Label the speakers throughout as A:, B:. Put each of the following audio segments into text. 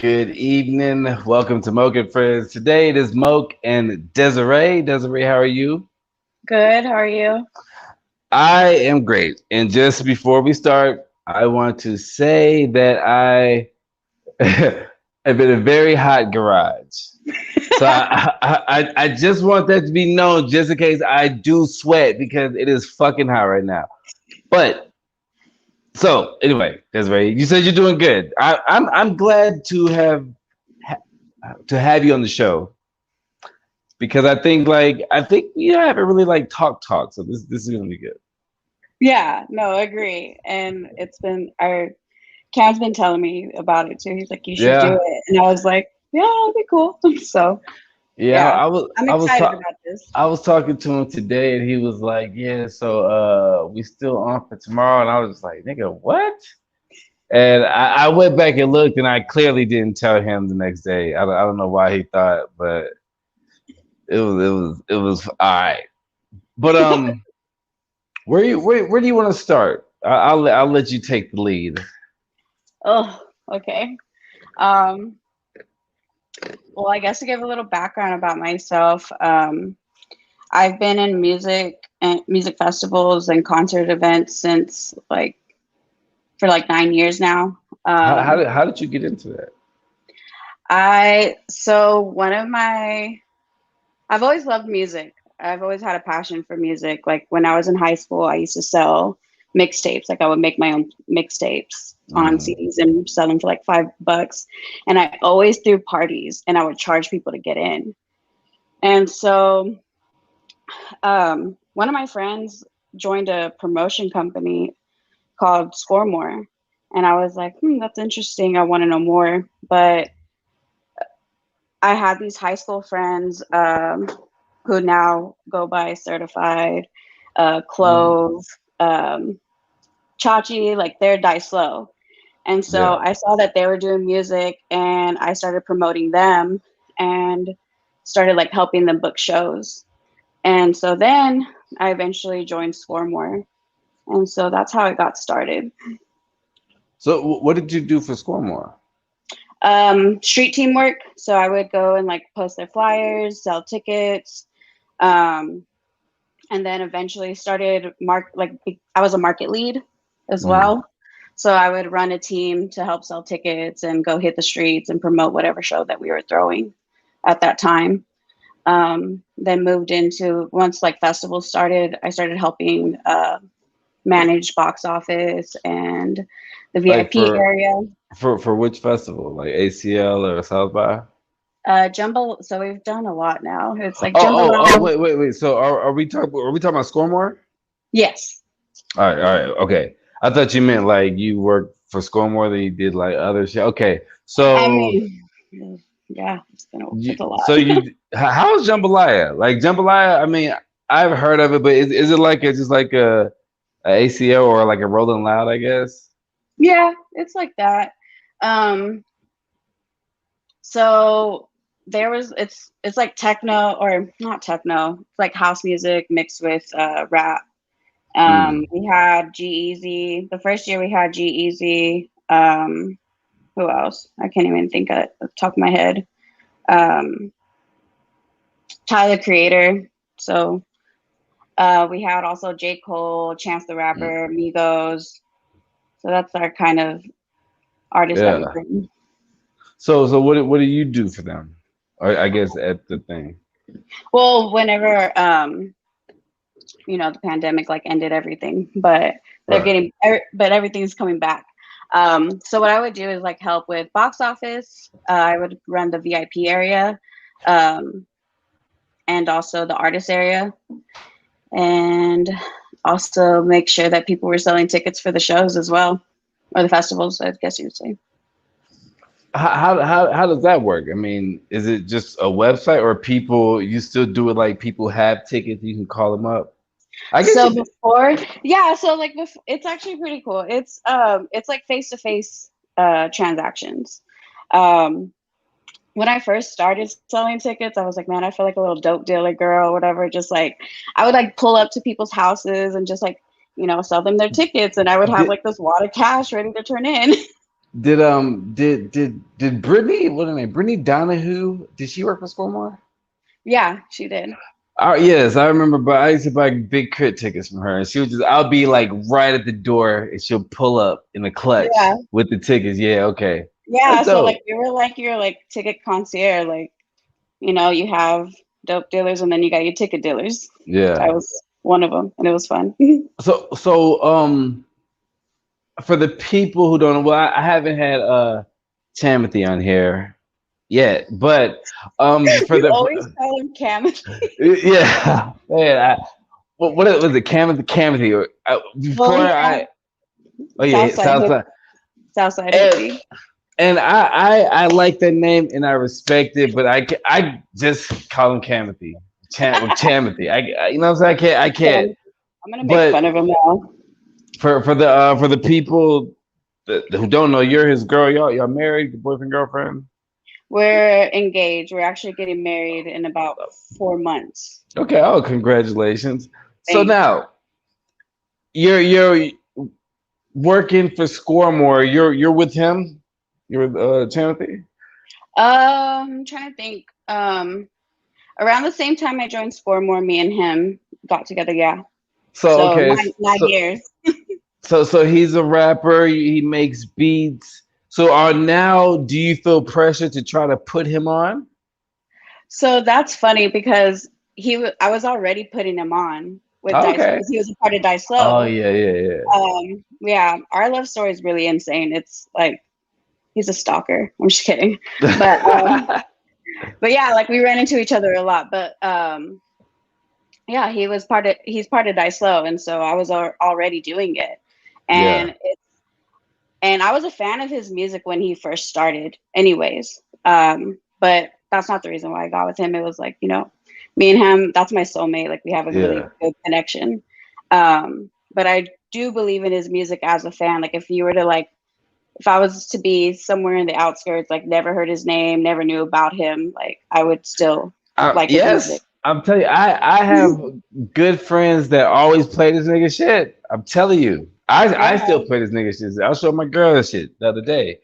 A: Good evening. Welcome to Moke and Friends. Today it is Moke and Desiree. Desiree, how are you?
B: Good. How are you?
A: I am great. And just before we start, I want to say that I have been in a very hot garage. So I just want that to be known just in case I do sweat because it is fucking hot right now. But so anyway, Desiree, you said you're doing good. I'm glad to have you on the show because I think we haven't really like talked, so this is gonna be good.
B: Yeah, no, I agree. And it's been our Cam's been telling me about it too. He's like, you should do
A: Yeah,
B: it. And I was like, yeah, it'll be cool. So
A: yeah.
B: yeah,
A: I was
B: I'm
A: I was
B: excited
A: ta-
B: about this.
A: I was talking to him today, and he was like, "Yeah, so we still on for tomorrow," and I was just like, "Nigga, what?" And I went back and looked, and I clearly didn't tell him the next day. I don't know why he thought, but it was all right. But where do you want to start? I'll let you take the lead.
B: Oh, okay. Um, well, I guess to give a little background about myself, I've been in music festivals and concert events since like for like 9 years now.
A: How did you get into that?
B: I so one of my I've always loved music. I've always had a passion for music. Like when I was in high school, I used to sell mixtapes. Like I would make my own mixtapes on
A: Mm,
B: CDs and sell them for like $5. And I always threw parties and I would charge people to get in. And so one of my friends joined a promotion company called Score More. And I was like, that's interesting. I want to know more. But I had these high school friends who now go by certified,
A: mm,
B: clove, chachi, like they're die slow. And so
A: yeah.
B: I saw that they were doing music and I started promoting them and started like helping them book shows. And so then I eventually joined Scoremore. And so that's how it got started.
A: So what did you do for Scoremore?
B: Street teamwork. So I would go and like post their flyers, sell tickets, um, and then eventually started I was a market lead as
A: Mm.
B: well. So I would run a team to help sell tickets and go hit the streets and promote whatever show that we were throwing at that time. Then moved into once like festivals started, I started helping manage box office and the
A: Like
B: VIP area.
A: for which festival? Like ACL or South by?
B: Jumbo. So we've done a lot now. It's like
A: Oh,
B: jambalaya.
A: wait. So are we talking about Scoremore?
B: Yes.
A: All right, okay. I thought you meant like you worked for Scoremore, then you did like other shit. Okay,
B: I
A: so
B: mean, yeah, it's a lot.
A: how's jambalaya? Like jambalaya, I mean, I've heard of it, but is it like it's just like a ACL or like a Rolling Loud, I guess?
B: Yeah, it's like that. Um, so there was it's like techno or not techno. It's like house music mixed with rap.
A: Mm.
B: We had G-Eazy. The first year we had G-Eazy. Who else? I can't even think at the top of my head. Um, Tyler Creator. So we had also J. Cole, Chance the
A: Mm.
B: Rapper, Migos. So that's our kind of artists that we
A: Yeah.
B: bring.
A: So what do you do for them? Or I guess at the thing.
B: Well, whenever the pandemic like ended everything, but
A: Right.
B: but everything's coming back. So what I would do is like help with box office. I would run the VIP area, um, and also the artist area, and also make sure that people were selling tickets for the shows as well, or the festivals, I guess you would say.
A: How does that work? I mean, is it just a website or people you still do it like people have tickets, you can call them up? I guess
B: So
A: you
B: before, yeah, so like it's actually pretty cool. It's like face to face transactions. Um, when I first started selling tickets, I was like, man, I feel like a little dope dealer girl, whatever. Just like I would like pull up to people's houses and just like sell them their tickets, and I would have
A: did
B: like this wad of cash ready to turn in.
A: did Brittany, what her name? Brittany Donahue, did she work for Scoremore?
B: Yeah, she did.
A: Yes, I remember. But I used to buy big crit tickets from her, and she would just. I'll be like right at the door, and she'll pull up in a clutch
B: Yeah.
A: with the tickets. Yeah, okay, that's
B: Yeah, so like
A: dope.
B: we were like your like ticket concierge, like you have dope dealers and then you got your ticket dealers, which I
A: Yeah.
B: was one of them, and it was fun.
A: So for the people who don't know, well, I haven't had Timothy on here yet, but for
B: You
A: the
B: always call him Cam.
A: yeah, man, what was it? Timothy or
B: Well,
A: before
B: he's
A: I
B: from
A: oh yeah,
B: Southside Hip,
A: Southside.
B: Southside
A: And
B: hippie.
A: and I like that name and I respect it, but I just call him Timothy. Timothy. You know what I'm saying? I can't.
B: Cam. I'm gonna make
A: But
B: fun of him now.
A: for the people who don't know, you're his girl. Y'all married, boyfriend girlfriend.
B: We're engaged. We're actually getting married in about 4 months.
A: Okay. Oh, congratulations. So
B: Thanks.
A: now you're working for Scoremore. You're with him. You're with Timothy.
B: I'm trying to think. Around the same time I joined Scoremore, me and him got together. Yeah,
A: So
B: so
A: okay.
B: nine years.
A: So he's a rapper. He makes beats. So now, do you feel pressure to try to put him on?
B: So that's funny because I was already putting him on with Dice
A: Okay.
B: because he was a part of Dice
A: Oh
B: Low.
A: yeah, yeah, yeah,
B: Yeah, our love story is really insane. It's like he's a stalker. I'm just kidding, but but yeah, like we ran into each other a lot. But yeah, he's part of Dice Low, and so I was already doing it,
A: yeah,
B: and and I was a fan of his music when he first started, anyways. But that's not the reason why I got with him. It was like, me and him, that's my soulmate. Like we have a
A: yeah.
B: really good connection. But I do believe in his music as a fan. Like if I was to be somewhere in the outskirts, like never heard his name, never knew about him, like I would still like his music.
A: Yes, I'm telling you, I have good friends that always play this nigga shit. I'm telling you, I
B: Yeah.
A: still play this nigga shit. I'll show my girl this shit the other day.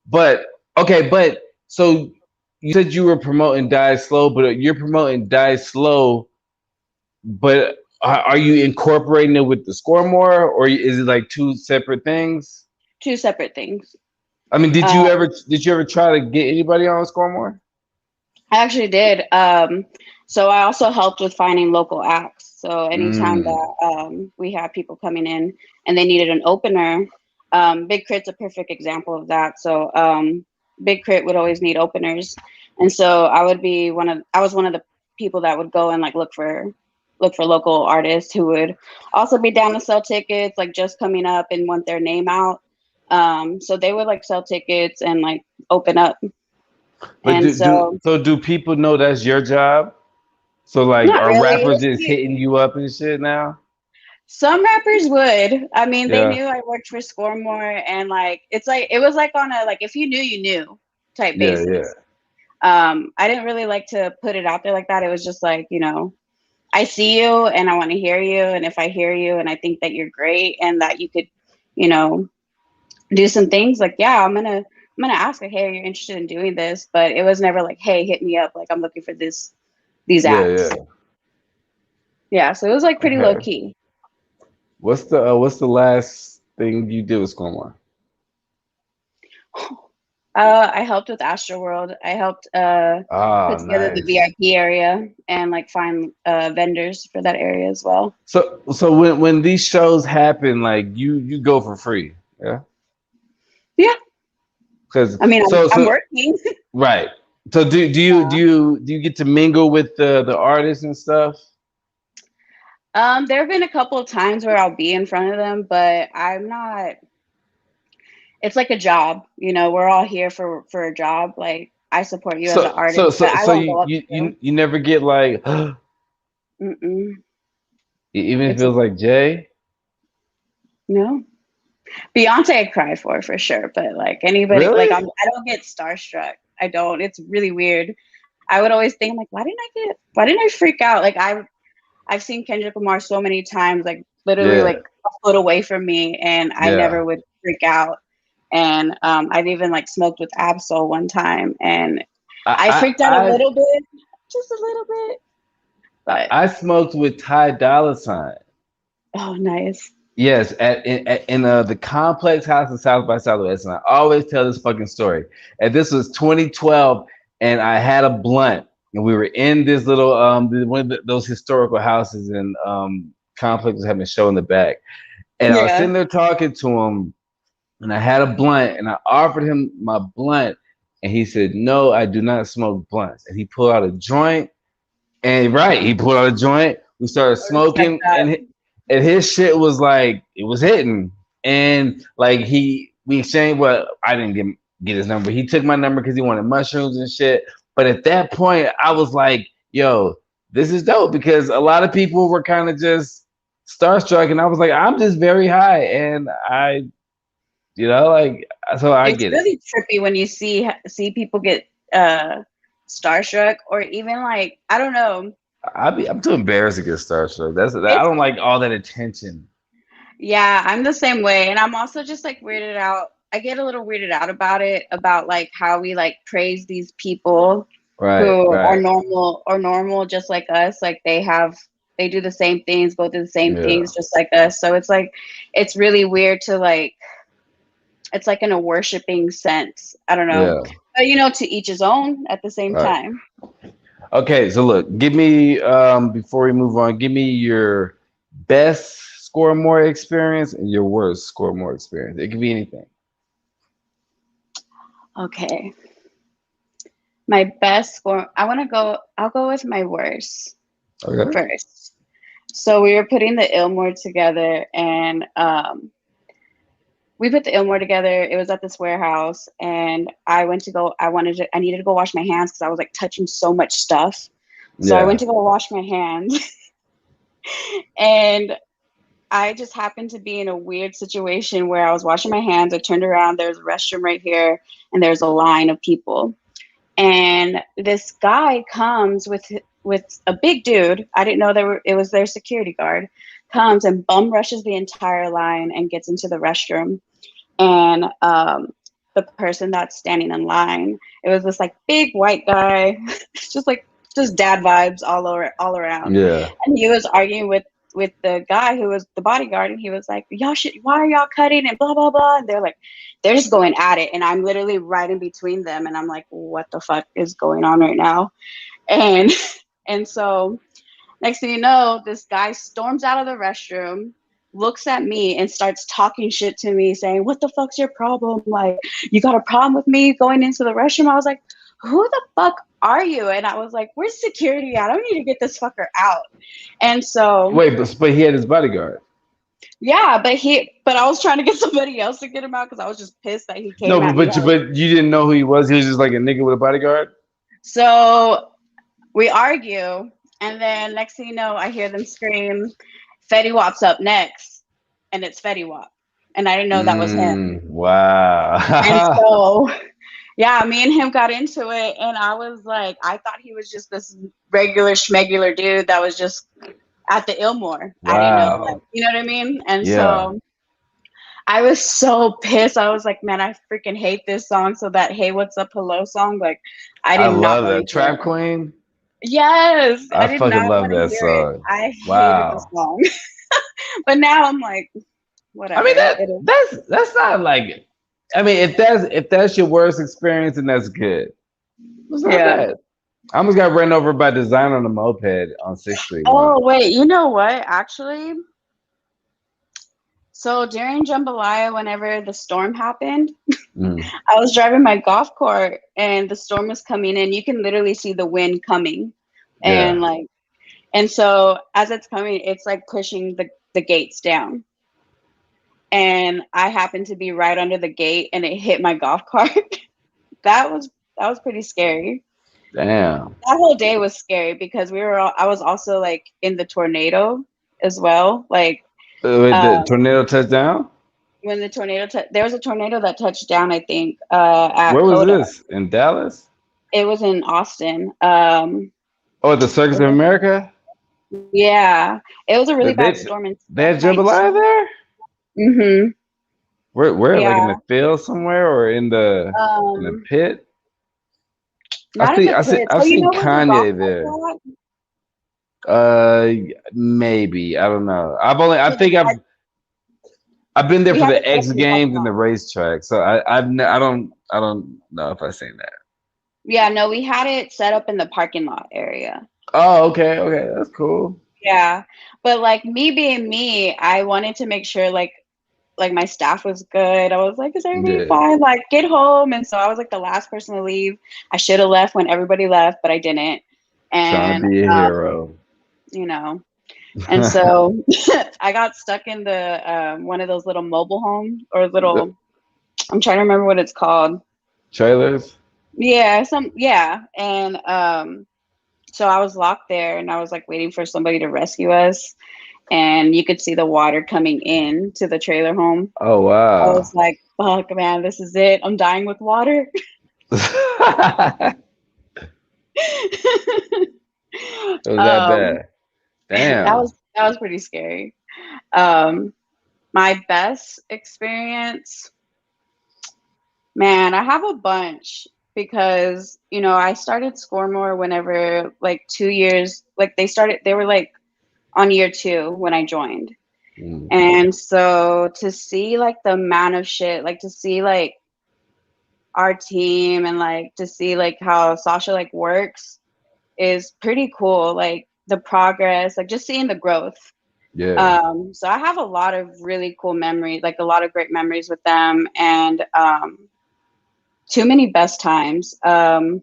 A: But okay, but so you said you were promoting Die Slow, but you're promoting Die Slow, but are you incorporating it with the score more, or is it like two separate things?
B: Two separate things.
A: I mean,
B: Uh,
A: did you ever try to get anybody on score more?
B: I actually did. So I also helped with finding local acts. So anytime
A: Mm,
B: that we have people coming in and they needed an opener, Big Crit's a perfect example of that. So Big Crit would always need openers, and so I was one of the people that would go and like look for local artists who would also be down to sell tickets, like just coming up and want their name out. So they would like sell tickets and like open up,
A: but
B: and so.
A: do people know that's your job? So like,
B: Not
A: are
B: really.
A: rappers just hitting you up and shit now?
B: Some rappers would. I mean, they
A: Yeah,
B: knew I worked for Scoremore, and like it's like it was like on a like if you knew you knew type
A: yeah, yeah,
B: basis. I didn't really like to put it out there like that. It was just like, I see you and I want to hear you, and if I hear you and I think that you're great and that you could, you know, do some things, like yeah, I'm gonna ask like, hey, are you interested in doing this? But it was never like, hey, hit me up, like I'm looking for these
A: yeah,
B: acts.
A: yeah.
B: Yeah, so it was like pretty low
A: Okay.
B: key.
A: What's the last thing you did with Scoremore?
B: I helped with Astroworld. I helped
A: Ah,
B: put together the
A: nice.
B: VIP area and like find vendors for that area as well.
A: So when these shows happen, like you go for free, yeah?
B: Yeah,
A: Because
B: I mean, I'm
A: so
B: working.
A: right. So do you get to mingle with the artists and stuff?
B: There have been a couple of times where I'll be in front of them, but I'm not. It's like a job, We're all here for a job. Like I support you as an artist, but I
A: So
B: won't go up to you.
A: you never get like
B: Mm-mm.
A: even if it
B: It's
A: feels like Jay.
B: no. Beyonce I cry for sure, but like anybody, like
A: Really?
B: I don't get starstruck. I don't. It's really weird. I would always think like, why didn't I freak out? Like I've seen Kendrick Lamar so many times, like literally
A: Yeah,
B: like a foot away from me, and I
A: yeah.
B: never would freak out. And I've even like smoked with Absol one time, and I
A: I
B: freaked out a little bit, just a little bit. But
A: I smoked with Ty Dolla Sign.
B: oh, nice.
A: Yes, in the complex house in South by Southwest, and I always tell this fucking story. And this was 2012, and I had a blunt, and we were in this little one of those historical houses, and complex was having a show in the back, and I was
B: Yeah.
A: sitting there talking to him, and I had a blunt, and I offered him my blunt, and he said, "No, I do not smoke blunts." And he pulled out a joint, and right, he pulled out a joint. We started
B: I respect
A: smoking,
B: that.
A: and his shit was like it was hitting, and like we exchanged. Well, I didn't get his number. He took my number because he wanted mushrooms and shit. But at that point, I was like, "Yo, this is dope," because a lot of people were kind of just starstruck, and I was like, "I'm just very high," and like so I
B: It's
A: get it.
B: really trippy when you see people get starstruck, or even like, I don't know.
A: I'm too embarrassed to get starstruck. I
B: It's
A: don't like all that attention.
B: Yeah, I'm the same way, and I'm also just like weirded out. I get a little weirded out about it, about like how we like praise these people
A: Right,
B: who are
A: right,
B: normal just like us. Like they do the same things, go through the same
A: yeah,
B: things just like us. So it's like it's really weird to like, it's like in a worshiping sense. I don't know.
A: yeah.
B: But to each his own at the same
A: Right.
B: time.
A: Okay, so look, give me before we move on, give me your best score more experience and your worst score more experience. It could be anything.
B: Okay. My best score, I'll go with my worst
A: Okay.
B: first. So we were putting the Ilmore together, and we put the Ilmore together. It was at this warehouse, and I needed to go wash my hands because I was like touching so much stuff. So I went
A: Yeah.
B: to go wash my hands, and I just happened to be in a weird situation where I was washing my hands. I turned around, there's a restroom right here, and there's a line of people. And this guy comes with a big dude. I didn't know it was their security guard. Comes and bum rushes the entire line and gets into the restroom. And the person that's standing in line, it was this like big white guy, just dad vibes all around.
A: Yeah.
B: And he was arguing with the guy who was the bodyguard, and he was like, "Y'all should, why are y'all cutting?" and blah blah blah. And they're just going at it, and I'm literally right in between them, and I'm like, "What the fuck is going on right now?" And and so next thing you know, this guy storms out of the restroom, looks at me, and starts talking shit to me, saying, "What the fuck's your problem? Like, you got a problem with me going into the restroom?" I was like, "Who the fuck are you?" And I was like, "Where's security at? I need to get this fucker out." And so,
A: Wait, but he had his bodyguard.
B: yeah, but I was trying to get somebody else to get him out because I was just pissed that he
A: No,
B: came at me hard.
A: but you didn't know who he was. He was just like a nigga with a bodyguard.
B: So we argue, and then next thing you know, I hear them scream, "Fetty Wap's up next," and it's Fetty Wap, and I didn't know that was him. And
A: Wow.
B: so, yeah, me and him got into it, and I was like, I thought he was just this regular schmegular dude that was just at the Ilmore. I didn't know, like,
A: Wow.
B: you know what I mean? And
A: Yeah.
B: so I was so pissed. I was like, man, I freaking hate this song. So that "Hey, What's Up, Hello" song, like, I
A: I
B: did not
A: love
B: want
A: that.
B: to hear
A: Trap
B: it.
A: Queen.
B: Yes, I
A: I
B: did
A: fucking
B: not
A: love
B: want to
A: that
B: hear it.
A: song.
B: I hated the
A: Wow.
B: song. But now I'm like,
A: I mean
B: whatever. It is.
A: that's not like I mean if that's your worst experience then that's good. It's not
B: Yeah.
A: bad. I almost got run over by design on a moped on 6th Street
B: Oh,
A: once.
B: wait, you know what? Actually, so during jambalaya, whenever the storm happened,
A: Mm.
B: I was driving my golf cart and the storm was coming in. You can literally see the wind coming. And
A: Yeah.
B: like, and so as it's coming, it's like pushing the gates down. And I happened to be right under the gate, and it hit my golf cart. that was that was pretty scary.
A: Damn.
B: That whole day was scary because I was also like in the tornado as well. Like
A: Wait, the
B: um,
A: tornado touchdown?
B: when the there was a tornado that touched down, I think,
A: Where
B: at
A: was
B: Coda.
A: this? In Dallas?
B: It was in Austin.
A: Oh, at the Circus of America?
B: Yeah, it was a really
A: They
B: bad
A: they,
B: storm in
A: they had jambalaya
B: 2019.
A: there?
B: Mm-hmm.
A: Where like in
B: Yeah.
A: the field somewhere or in the
B: Um,
A: pit?
B: Not in the pit.
A: I've
B: So you
A: seen
B: know where the rock
A: Kanye there.
B: was
A: Maybe I don't know. I
B: at?
A: think I've been there
B: We
A: for
B: have it
A: the
B: set up
A: X
B: in the parking
A: Games and
B: lot.
A: the racetrack. So I don't know if I've seen that.
B: Yeah, no, we had it set up in the parking lot area.
A: Oh, okay, okay, that's cool.
B: Yeah. But like me being me, I wanted to make sure like my staff was good. I was like, is everybody
A: Yeah,
B: fine? Like get home. And so I was like the last person to leave. I should have left when everybody left, but I didn't.
A: trying to
B: And
A: be a hero.
B: you know, and so I got stuck in the one of those little mobile homes or
A: The
B: little I'm trying to remember what it's called.
A: trailers.
B: Yeah. And so I was locked there and I was like waiting for somebody to rescue us. And you could see the water coming in to the trailer home.
A: Oh
B: I was
A: wow.
B: like, fuck, man, this is it. I'm dying with water.
A: It was that
B: um,
A: bad. Damn.
B: that was pretty scary. Um, my best experience, man, I have a bunch because I started Scoremore whenever like 2 years, like they were like on year two when I joined.
A: Mm,
B: And so to see like the amount of shit, like to see like our team and like to see like how Sasha like works is pretty cool. Like the progress, like just seeing the growth.
A: yeah.
B: So I have a lot of really cool memories, like a lot of great memories with them and too many best times. I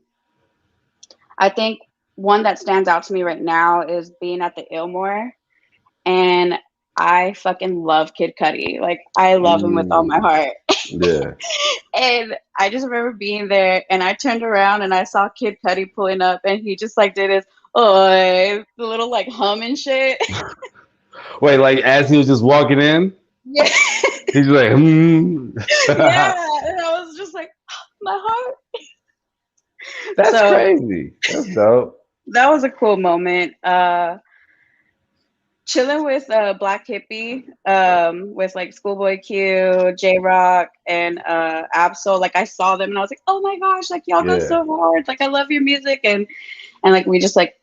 B: think one that stands out to me right now is being at the Ilmore and I fucking love Kid Cudi. Like I love him with all my
A: Mm,
B: heart.
A: yeah.
B: And I just remember being there and I turned around and I saw Kid Cudi pulling up and he just like did his the little like hum and shit.
A: Wait, like as he was just walking in,
B: Yeah.
A: he's like, hmm.
B: Yeah. And I was just like, my heart.
A: That's
B: So
A: crazy. That's dope.
B: that was a cool moment. Chilling with Black Hippie, with like Schoolboy Q, J Rock, and Absol. Like I saw them and I was like, oh my gosh, like y'all go
A: Yeah,
B: so hard. Like I love your music and like we just like,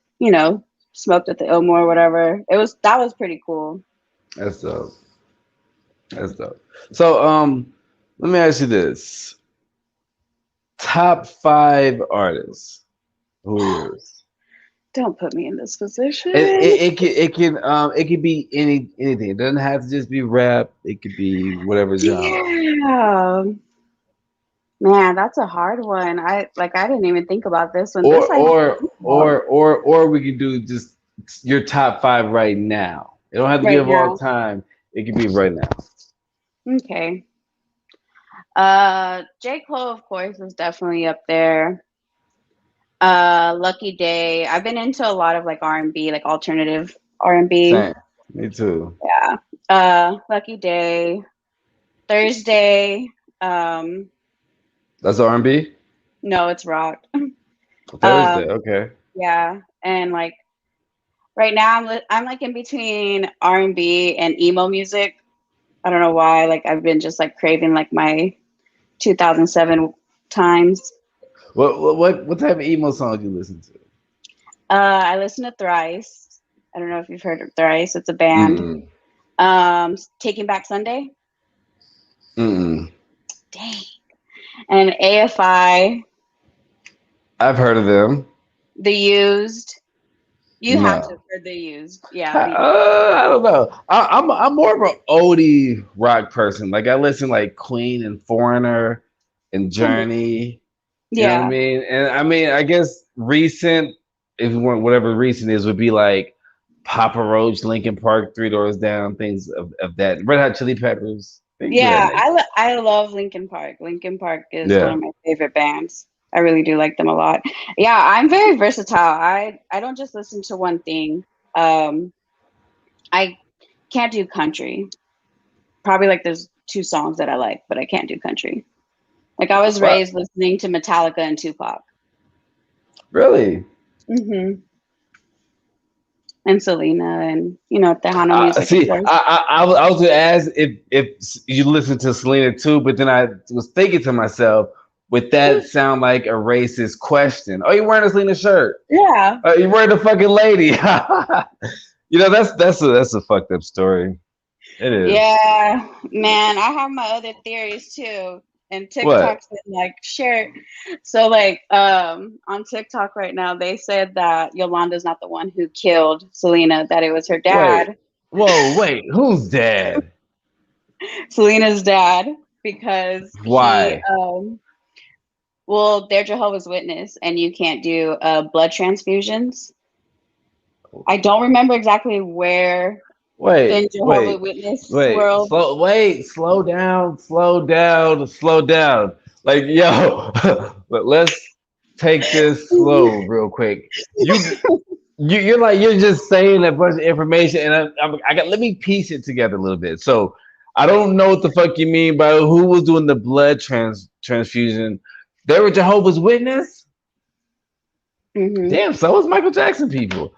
B: smoked at the Ilmore or whatever. That was pretty cool.
A: that's dope. That's dope. So, let me ask you this: top five artists. Who are yours?
B: Don't put me in this
A: It,
B: position.
A: it, it can be anything. It doesn't have to just be rap. It could be whatever genre.
B: Yeah. Man, that's a hard one. I didn't even think about this one.
A: Or
B: This I have to
A: or
B: think about
A: or or or we could do just your top five right now. It don't have to be
B: right
A: of all
B: now.
A: time. It could be right now.
B: Okay. J. Cole, of course, is definitely up there. Lucky Day. I've been into a lot of like R&B, like alternative R&B.
A: Same. Me too.
B: Yeah. Lucky Day. Thursday. Um,
A: That's R&B.
B: no, it's rock.
A: Thursday.
B: Um,
A: Okay.
B: yeah, and like right now I'm like in between R&B and emo music. I don't know why. Like I've been just like craving like my 2007 times.
A: What type of emo songs you listen to?
B: I listen to Thrice. I don't know if you've heard of Thrice. It's a band.
A: Mm-mm.
B: Taking Back Sunday.
A: Mm-mm.
B: Dang. And AFI,
A: I've heard of them.
B: The Used. You have to
A: No.
B: have heard The Used. Yeah.
A: I don't know. I'm more of an oldie rock person. Like I listen like Queen and Foreigner and
B: Mhm.
A: Journey. You know what I
B: Yeah.
A: mean? And I mean, I guess recent, if you want whatever recent is, would be like Papa Roach, Linkin Park, Three Doors Down, things of that. Red Hot Chili Peppers, things of that
B: Yeah.
A: nature.
B: I love Linkin Park. Linkin Park is one
A: Yeah.
B: of my favorite bands. I really do like them a lot. Yeah, I'm very versatile. I don't just listen to one thing. Um, I can't do country. Probably like there's two songs that I like, but I can't do country. Like I was
A: What?
B: raised listening to Metallica and Tupac.
A: Really?
B: Hmm. and Selena and Tejano music, of
A: See,
B: course.
A: I was gonna ask if you listen to Selena too, but then I was thinking to myself, would that sound like a racist question? Oh, you wearing a Selena shirt?
B: Yeah.
A: You wearing a fucking lady? That's a fucked up story. It is.
B: Yeah, man, I have my other theories too. And
A: What?
B: TikTok's been like share. So like on TikTok right now they said that Yolanda's not the one who killed Selena, that it was her
A: Wait.
B: dad.
A: Whoa. Wait. Who's dad?
B: Selena's dad, because he
A: Why?
B: well, they're Jehovah's Witness and you can't do blood transfusions. I don't remember exactly where in
A: Wait.
B: Jehovah's
A: Wait.
B: Witness
A: Wait.
B: world.
A: Slow. Wait. Slow down. Slow down. Slow down. Like yo, but let's take this slow real quick. You you're just saying a bunch of information, and I got let me piece it together a little bit. So I don't know what the fuck you mean by who was doing the blood transfusion. They were Jehovah's Witness.
B: Hmm.
A: Damn, so was Michael Jackson people.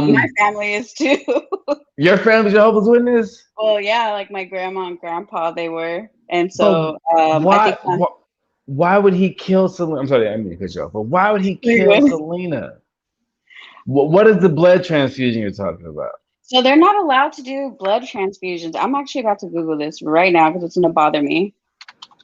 B: My
A: Um,
B: family is too.
A: your family Jehovah's Witness,
B: Well, yeah, like my grandma and grandpa, they were, and
A: but
B: so I
A: why?
B: think
A: Why would he kill Selena? I'm sorry, I didn't mean to cut you off. But why would he kill
B: my
A: Selena? What is the blood transfusion you're talking about?
B: so they're not allowed to do blood transfusions. I'm actually about to Google this right now because it's gonna bother me.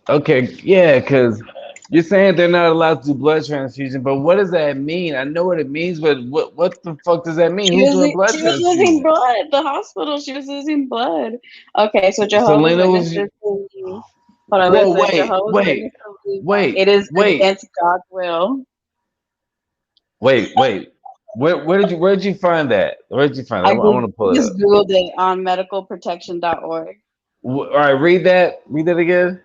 A: Okay, yeah, because you're saying they're not allowed to do blood transfusion, but what does that mean? I know what it means, but what the fuck does that mean? Who's doing blood
B: She was losing
A: transfusion?
B: blood. The hospital, she was losing blood. Okay, so Jehovah's
A: Selena was.
B: Witnesses believe. Hold on,
A: Whoa,
B: listen.
A: wait,
B: Jehovah's
A: wait,
B: Witnesses believe that
A: wait,
B: it is
A: wait,
B: against God's will.
A: wait. Where did you find that? Where did you find that? I want to pull it
B: Just
A: up.
B: googled it on medicalprotection.org.
A: All right, read that. Read that again.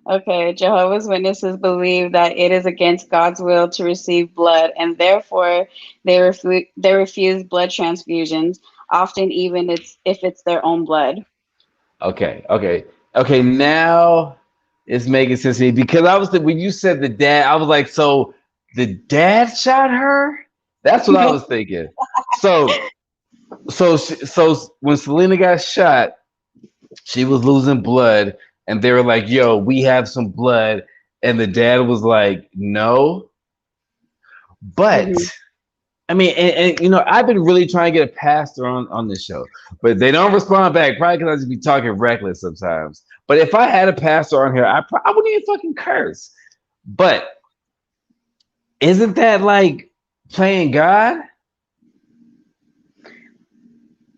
B: Okay, Jehovah's Witnesses believe that it is against God's will to receive blood, and therefore they refuse blood transfusions, often even if it's their own blood.
A: Okay. Now it's making sense to me because I was when you said the dad, I was like, so the dad shot her. That's what I was thinking. So so when Selena got shot, she was losing blood, and they were like, "Yo, we have some blood," and the dad was like, "No." But
B: Hmm.
A: I mean, I've been really trying to get a pastor on this show, but they don't respond back. Probably because I just be talking reckless sometimes. But if I had a pastor on here, I wouldn't even fucking curse. But isn't that like playing God?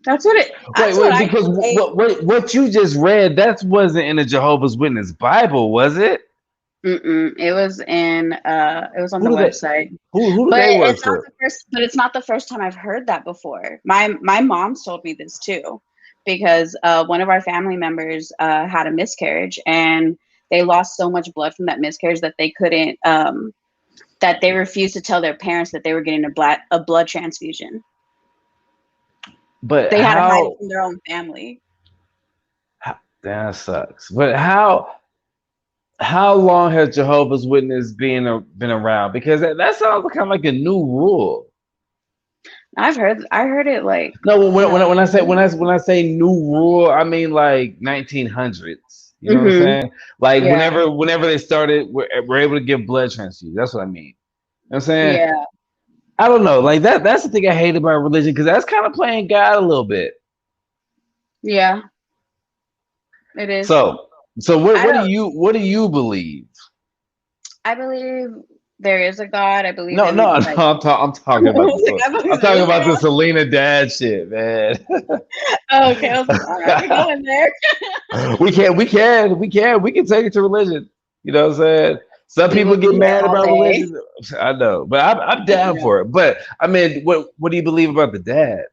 B: That's what
A: Wait,
B: I
A: because
B: say.
A: what you just read that wasn't in the Jehovah's Witness Bible, was it?
B: Mm-mm. It was on
A: Who
B: the
A: do they
B: website.
A: who do
B: But
A: they
B: it's
A: worship?
B: not the first time I've heard that before. My mom's told me this too, because one of our family members had a miscarriage, and they lost so much blood from that miscarriage that they couldn't that they refused to tell their parents that they were getting a blood transfusion.
A: But
B: They had to hide it from their own family.
A: that sucks. But how long has Jehovah's Witness been around? Because that sounds kind of like a new rule.
B: I heard it like
A: No,
B: you know.
A: when I say new rule, I mean like 1900s. You know what I'm
B: Hmm.
A: saying? Like
B: Yeah,
A: whenever they started, we're able to give blood transfusions. That's what I mean. You know what I'm saying?
B: yeah,
A: I don't know. Like that's the thing I hate about religion because that's kind of playing God a little bit.
B: yeah. It is.
A: So
B: I don't.
A: what do you believe?
B: I believe there is a God. I believe
A: No,
B: in
A: no,
B: like.
A: I'm talking
B: I
A: about
B: was like, I believe
A: I'm
B: there
A: talking
B: is a
A: about the
B: God.
A: Selena dad shit, man.
B: Oh, okay, I was like, all right, we're going there.
A: We can take it to religion. You know what I'm saying? Some
B: We
A: people
B: will
A: get
B: be here
A: mad
B: all
A: about
B: day.
A: religion. I know, but I'm down
B: Yeah.
A: for it. But I mean, what do you believe about the dad?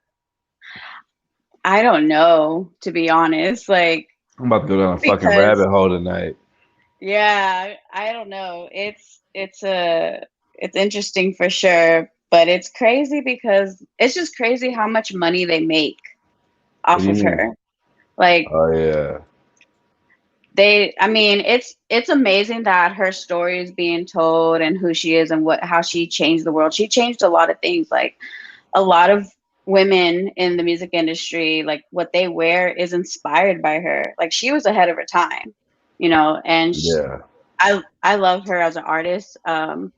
B: I don't know, to be honest. Like,
A: I'm about to go down a fucking
B: because
A: rabbit hole tonight.
B: yeah, I don't know. It's interesting for sure, but it's crazy because it's just crazy how much money they make
A: What do
B: off
A: you
B: of
A: mean?
B: her. Like
A: Oh yeah.
B: I mean, it's amazing that her story is being told and who she is and how she changed the world. She changed a lot of things. Like a lot of women in the music industry, like what they wear is inspired by her. Like she was ahead of her time, and
A: Yeah.
B: I love her as an artist. I'm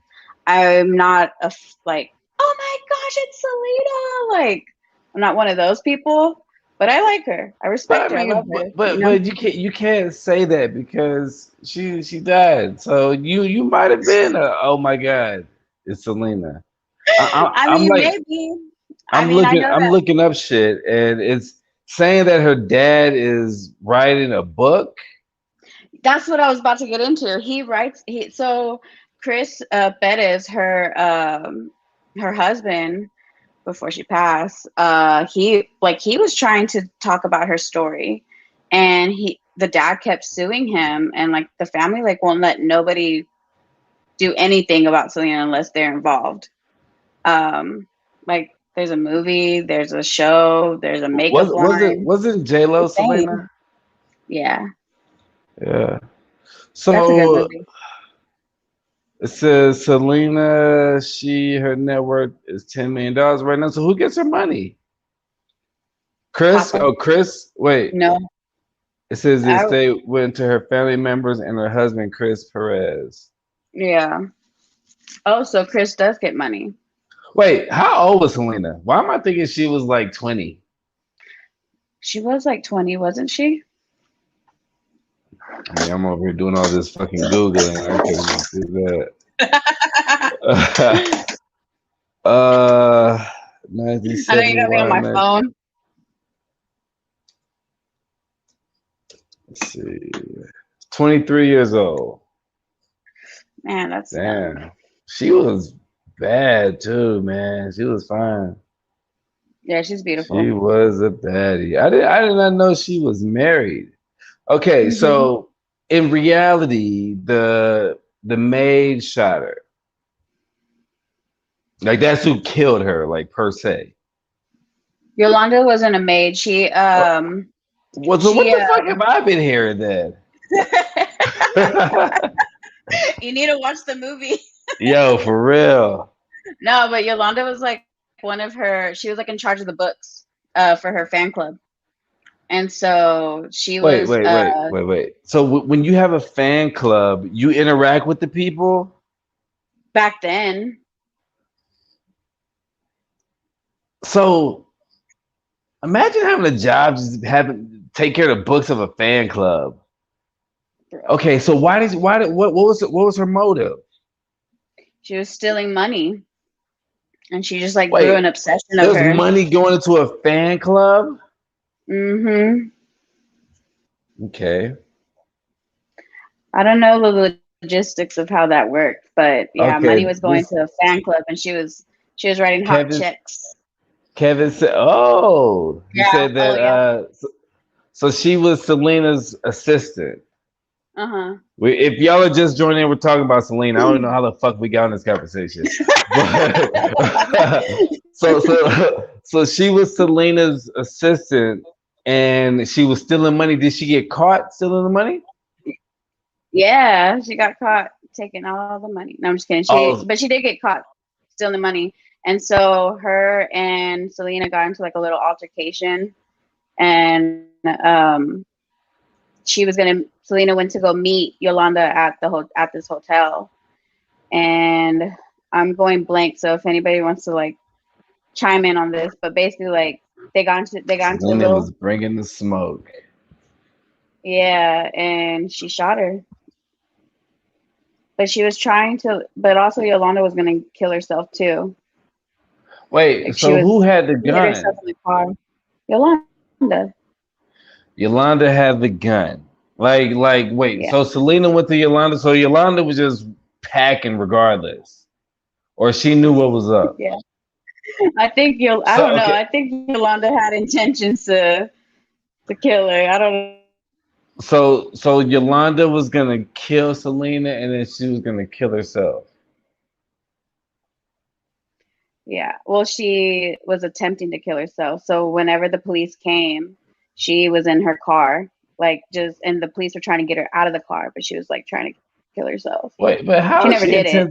B: not like, oh my gosh, it's Selena. Like, I'm not one of those people, but I like her. I
A: But
B: respect
A: I
B: her. I love
A: mean,
B: her.
A: but you can't say that because she died. So you might have been oh my God, it's Selena.
B: I
A: I'm
B: mean,
A: like
B: maybe. I
A: I'm
B: mean, I
A: looking
B: know
A: I'm
B: that
A: looking up shit and it's saying that her dad is writing a book.
B: that's what I was about to get into. He writes. So Chris Perez, her husband, before she passed, he was trying to talk about her story, and the dad kept suing him, and like the family like won't let nobody do anything about Selena unless they're involved. Like there's a movie, there's a show, there's a makeup line.
A: Wasn't J Lo
B: The same.
A: Selena?
B: Yeah,
A: Yeah.
B: that's a good
A: So
B: movie.
A: it says Selena, her net worth is $10 million right now. So who gets her money? Chris?
B: Papa.
A: Oh, Chris. Wait.
B: No,
A: It says the
B: I
A: estate went to her family members and her husband, Chris Perez.
B: yeah. Oh, so Chris does get money.
A: Wait, how old was Selena? Why am I thinking she was like 20?
B: She was like 20, wasn't she?
A: I mean, I'm over here doing all this fucking Googling. I couldn't even see that. uh,
B: I know you got me on
A: 1971.
B: my phone.
A: Let's see. 23 years old.
B: Man, that's young.
A: Damn. She was bad too, man. She was fine.
B: Yeah, she's
A: She
B: beautiful.
A: was a baddie. I did not know she was married. Okay,
B: Hmm.
A: so in reality, the maid shot her. Like that's who killed her, like per se.
B: Yolanda wasn't a maid.
A: What, what
B: She
A: the fuck have I been hearing then?
B: you need to watch the movie.
A: Yo, for real.
B: No, but Yolanda was like she was like in charge of the books for her fan club. And so she
A: Wait,
B: was
A: wait, wait, wait, wait. So when you have a fan club, you interact with the people.
B: back then.
A: So imagine having a job just having take care of the books of a fan club.
B: Bro.
A: Okay, so what was her motive?
B: She was stealing money, and she just like grew
A: Wait,
B: an obsession of
A: there's
B: her.
A: money going into a fan club?
B: Hmm.
A: Okay.
B: I don't know the logistics of how that worked, but yeah, money
A: Okay.
B: was going
A: This
B: to a fan club, and she was writing hot
A: Kevin
B: checks.
A: Kevin said, "Oh, he
B: Yeah.
A: said
B: Oh
A: that
B: yeah.
A: so she was Selena's assistant."
B: Uh huh.
A: If y'all are just joining in, we're talking about Selena. I don't even know how the fuck we got in this conversation, but so she was Selena's assistant, and she was stealing money. Did she get caught stealing the money?
B: Yeah, she got caught taking all the money. No, I'm just kidding.
A: Oh,
B: But she did get caught stealing money, and so her and Selena got into like a little altercation, and Selena went to go meet Yolanda at at this hotel, and I'm going blank. So if anybody wants to like chime in on this, but basically like they got into a
A: Selena
B: little,
A: was bringing the smoke.
B: yeah, and she shot her. But she was trying to, but also Yolanda was gonna kill herself too.
A: Wait,
B: Like she
A: so
B: was,
A: who had the
B: she hit herself
A: gun?
B: in the car. Yolanda,
A: Yolanda had the gun. Wait.
B: yeah,
A: So Selena went to Yolanda. So Yolanda was just packing regardless, or she knew what was up.
B: yeah. I think I
A: So
B: don't know.
A: okay.
B: I think Yolanda had intentions to kill her. I don't know.
A: So Yolanda was gonna kill Selena, and then she was gonna kill herself.
B: Yeah. Well, she was attempting to kill herself. So whenever the police came, she was in her car, like just, and the police were trying to get her out of the car, but she was like trying to kill herself.
A: Wait, but
B: She never did it.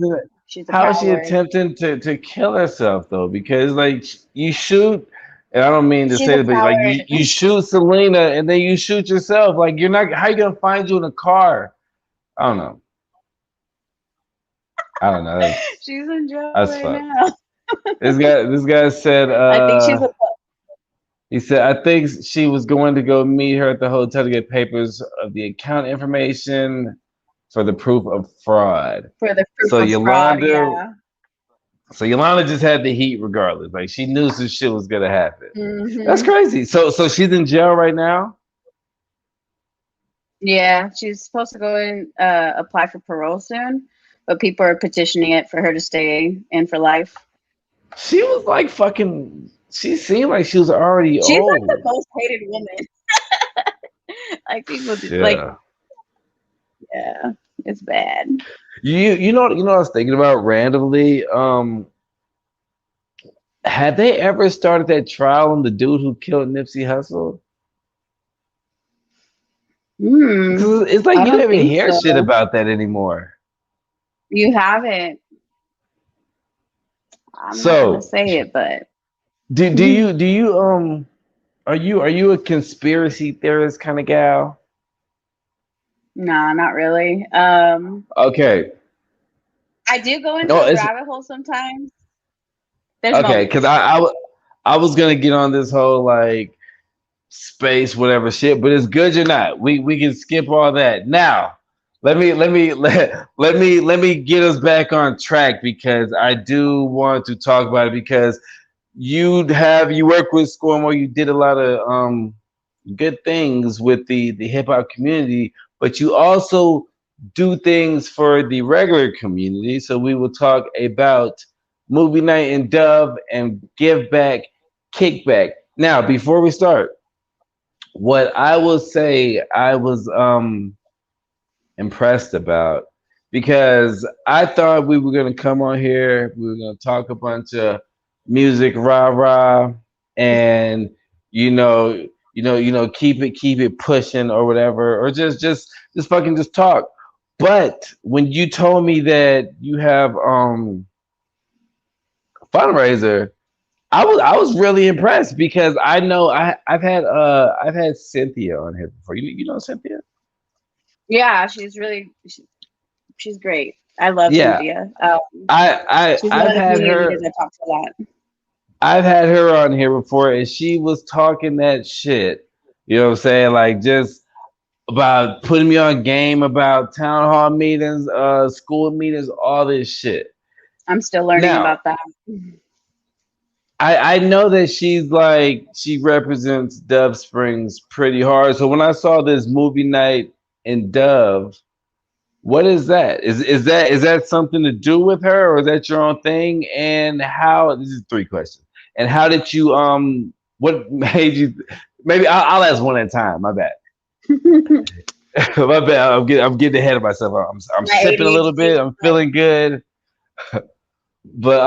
B: She's a
A: How is she
B: coward.
A: attempting to kill herself though? Because like you shoot. And I don't mean to
B: She's
A: say
B: a
A: that, but like you
B: coward.
A: shoot Selena and then you shoot yourself. Like you're not. How you gonna find you in a car? I don't know. I don't know.
B: She's in jail
A: That's
B: right
A: fucked.
B: now.
A: This guy said.
B: I think she's a.
A: He said I think she was going to go meet her at the hotel to get papers of the account information for the proof of fraud.
B: For the proof
A: So
B: of fraud.
A: Yolanda,
B: Yeah.
A: so Yolanda just had the heat regardless. Like she knew some shit was gonna happen. That's
B: Hmm.
A: crazy. So she's in jail right now.
B: Yeah, she's supposed to go and apply for parole soon, but people are petitioning it for her to stay in for life.
A: She was like fucking. She seemed like she was already
B: She's like the
A: old.
B: most hated woman. Like people do, like,
A: Yeah.
B: yeah, it's bad.
A: You know what I was thinking about randomly. Had they ever started that trial on the dude who killed Nipsey Hussle?
B: Hmm.
A: Because it's like
B: I
A: you don't
B: don't
A: even
B: think
A: hear shit
B: so.
A: about that anymore.
B: You haven't. I'm not gonna
A: So
B: say it, but
A: do you are you a conspiracy theorist kind of gal?
B: nah, not really.
A: Okay.
B: I do go into
A: Oh,
B: the
A: it's
B: rabbit hole sometimes. There's
A: okay. Because
B: moments.
A: I was gonna get on this whole like space whatever shit, but it's good you're not. We can skip all that now. Let me get us back on track because I do want to talk about it because you work with Scormo, you did a lot of good things with the hip hop community, but you also do things for the regular community. So we will talk about movie night and Dove and give back, kickback. Now, before we start, what I will say, I was impressed about because I thought we were gonna come on here, we were gonna talk a bunch of music, rah rah, and keep it pushing or whatever, or just fucking just talk. But when you told me that you have fundraiser, I was really impressed because I know I've had Cynthia on here before. You know Cynthia?
B: Yeah, she's great. I love
A: Yeah,
B: Cynthia. She's one
A: I've
B: of the
A: had
B: community
A: her
B: leaders I talk to a lot.
A: I've had her on here before and she was talking that shit. You know what I'm saying? Like just about putting me on game about town hall meetings, school meetings, all this shit.
B: I'm still learning
A: Now,
B: about that.
A: I know that she represents Dove Springs pretty hard. So when I saw this movie night in Dove, what is that? Is that something to do with her, or is that your own thing? And how? This is three questions. And how did you? What made you? Maybe I'll ask one at a time. My bad. My bad. I'm getting ahead of myself. I'm
B: My
A: sipping a little
B: ADHD
A: bit.
B: was
A: I'm
B: like,
A: feeling good. But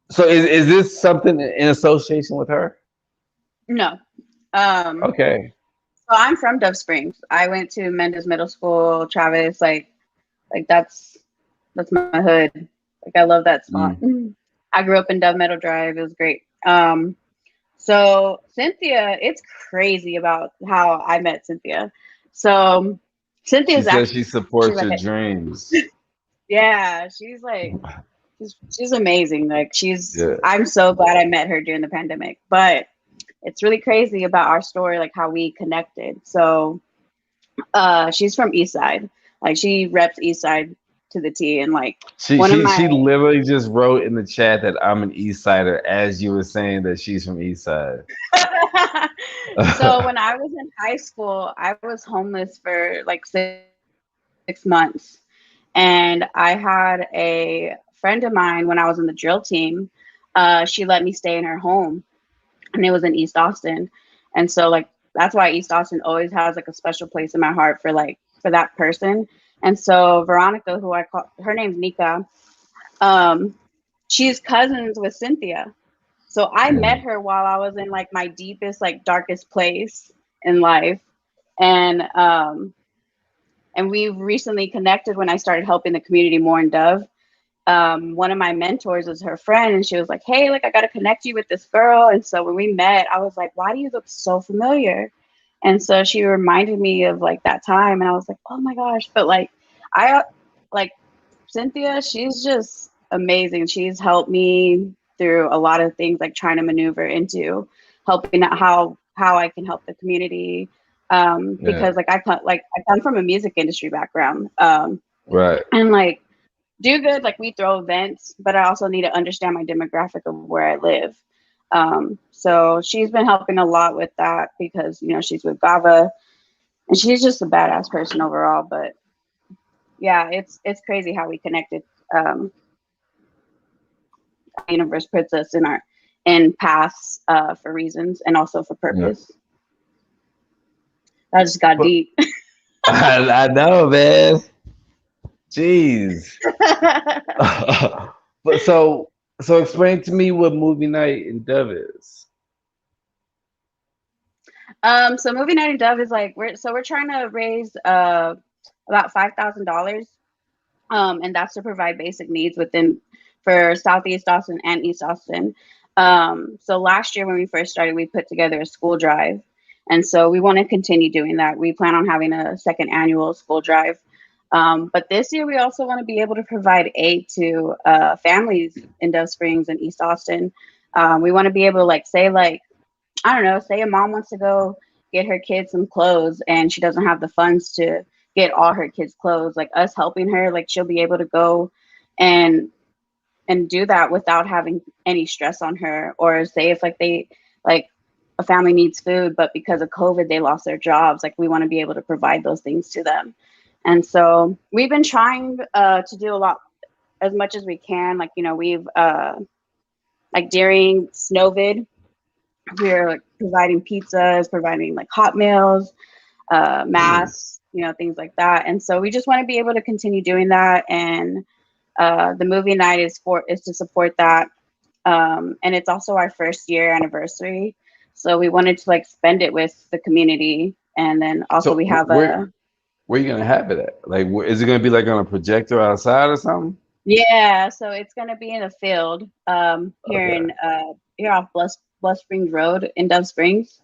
A: so is this something in association with her?
B: no. Um,
A: Okay.
B: so I'm from Dove Springs. I went to Mendes Middle School, Travis, like that's my hood. Like I love that spot.
A: Mm.
B: I grew up in Dove Meadow Drive. It was great. So Cynthia, it's crazy about how I met Cynthia. So
A: She
B: Cynthia's
A: says
B: actually
A: she supports
B: like
A: your
B: a,
A: dreams.
B: yeah, she's amazing. Like
A: Yeah.
B: I'm so glad I met her during the pandemic. But it's really crazy about our story, like how we connected. So she's from East Side. Like she reps East Side to the T. And like
A: She
B: one of
A: she
B: my
A: she literally just wrote in the chat that I'm an East Sider as you were saying that she's from East Side.
B: so when I was in high school, I was homeless for like 6 months. And I had a friend of mine when I was in the drill team. She let me stay in her home, and it was in East Austin. And so like that's why East Austin always has like a special place in my heart for that person. And so Veronica, who I call her name's Nika, um, she's cousins with Cynthia. So I met
A: Mm.
B: her while I was in like my deepest, like darkest place in life. And and we recently connected when I started helping the community more in Dove. one of my mentors was her friend, and she was like, "Hey, like I got to connect you with this girl." And so when we met, I was like, "Why do you look so familiar?" And so she reminded me of like that time, and I was like, "Oh my gosh!" But like, I like Cynthia, she's just amazing. She's helped me through a lot of things, like trying to maneuver into helping out how I can help the community.
A: Yeah.
B: Because I come from a music industry background,
A: Right.
B: and like do good. Like we throw events, but I also need to understand my demographic of where I live. So she's been helping a lot with that because she's with Gava, and she's just a badass person overall. But yeah, it's crazy how we connected. Um, the universe puts us in paths for reasons and also for
A: Yeah.
B: purpose. That just got
A: But
B: deep.
A: I know, man. Jeez. But so explain to me what movie night in Dove is.
B: So movie night in Dove is like we're trying to raise about $5,000, and that's to provide basic needs within for Southeast Austin and East Austin. So last year when we first started, we put together a school drive, and so we want to continue doing that. We plan on having a second annual school drive. But this year, we also want to be able to provide aid to families in Dove Springs and East Austin. We want to be able to say I don't know, say a mom wants to go get her kids some clothes and she doesn't have the funds to get all her kids clothes. Like us helping her, like she'll be able to go and do that without having any stress on her. Or say if like a family needs food, but because of COVID they lost their jobs, like we want to be able to provide those things to them. And so we've been trying to do a lot as much as we can. Like, we've like during Snowvid, we're like providing pizzas, providing like hot meals,
A: Mm.
B: masks, things like that. And so we just want to be able to continue doing that. And the movie night is to support that. And it's also our first year anniversary, so we wanted to like spend it with the community. And then also
A: So
B: we have
A: where you gonna have it at? Like, is it gonna be like on a projector outside or something?
B: yeah, so it's gonna be in a field here
A: Okay.
B: in here off Bluff Springs Road in Dove Springs.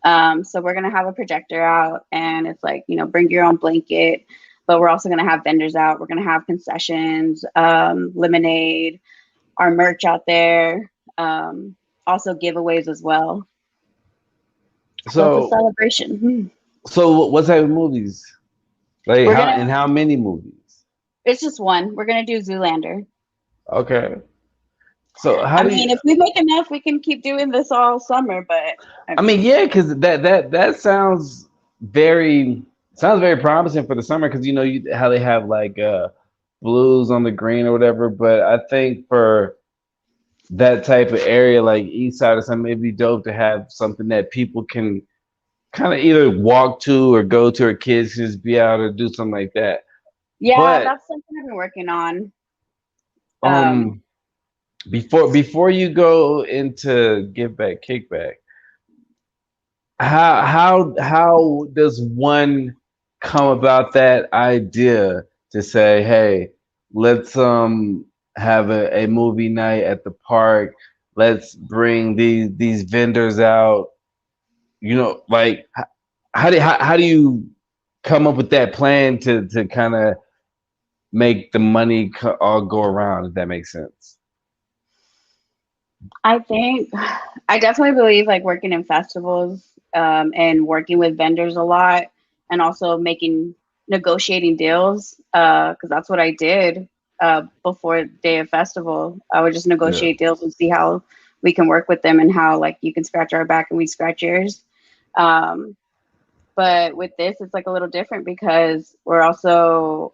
B: So we're gonna have a projector out, and it's like bring your own blanket, but we're also gonna have vendors out. We're gonna have concessions, lemonade, our merch out there, also giveaways as well. So it's a
A: So
B: celebration.
A: what type of movies? Like
B: We're gonna.
A: how many movies?
B: It's just one. We're gonna do Zoolander.
A: Okay. So how
B: I
A: do
B: mean,
A: you?
B: if we make enough, we can keep doing this all summer. But I
A: I mean,
B: mean,
A: yeah, because that sounds very promising for the summer because how they have like blues on the green or whatever. But I think for that type of area, like East Side or something, it'd be dope to have something that people can kind of either walk to or go to, or kids can just be out or do something like that.
B: yeah,
A: But
B: that's something I've been working on. Um,
A: um, before you go into give back kickback, how does one come about that idea to say, hey, let's have a movie night at the park, let's bring these vendors out, like how do you come up with that plan to kind of make the money all go around, if that makes sense?
B: I think I definitely believe like working in festivals and working with vendors a lot, and also making negotiating deals because that's what I did before day of festival. I would just
A: Yeah.
B: negotiate deals and see how we can work with them and how like you can scratch our back and we scratch yours. Um, but with this, it's like a little different because we're also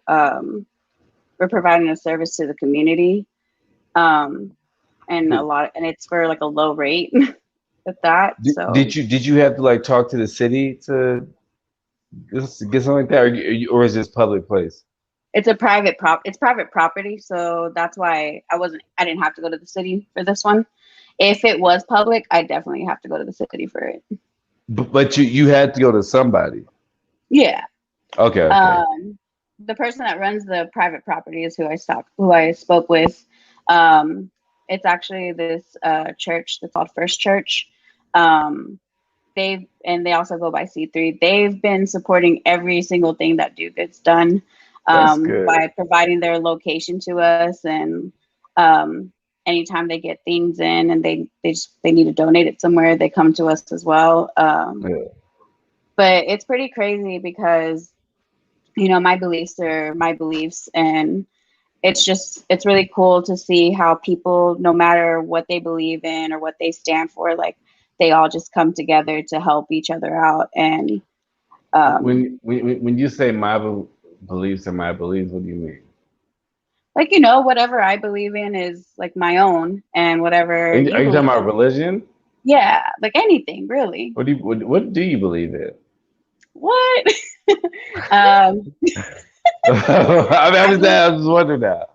B: we're providing a service to the community. Um, and
A: Did,
B: and it's for like a low rate with that.
A: did,
B: So
A: did you have to like talk to the city to get something like that, or is this public place?
B: it's private property, so that's why I didn't have to go to the city for this one. If it was public, I definitely have to go to the city for it.
A: But you had to go to somebody.
B: Yeah.
A: Okay, okay.
B: Um the person that runs the private property is who I spoke with. Um, it's actually this church that's called First Church. Um, they also go by C3. They've been supporting every single thing that Duke gets done,
A: That's good.
B: by providing their location to us, and um, anytime they get things in and they need to donate it somewhere, they come to us as well.
A: Yeah.
B: But it's pretty crazy because my beliefs are my beliefs, and it's really cool to see how people, no matter what they believe in or what they stand for, like they all just come together to help each other out. And
A: When you say my beliefs and my beliefs, what do you mean?
B: like, whatever I believe in is like my own, and whatever
A: Are
B: you
A: you
B: believe
A: talking about
B: in,
A: religion?
B: yeah, like anything really.
A: What do you believe in?
B: What? um I believe
A: I'm just wondering now.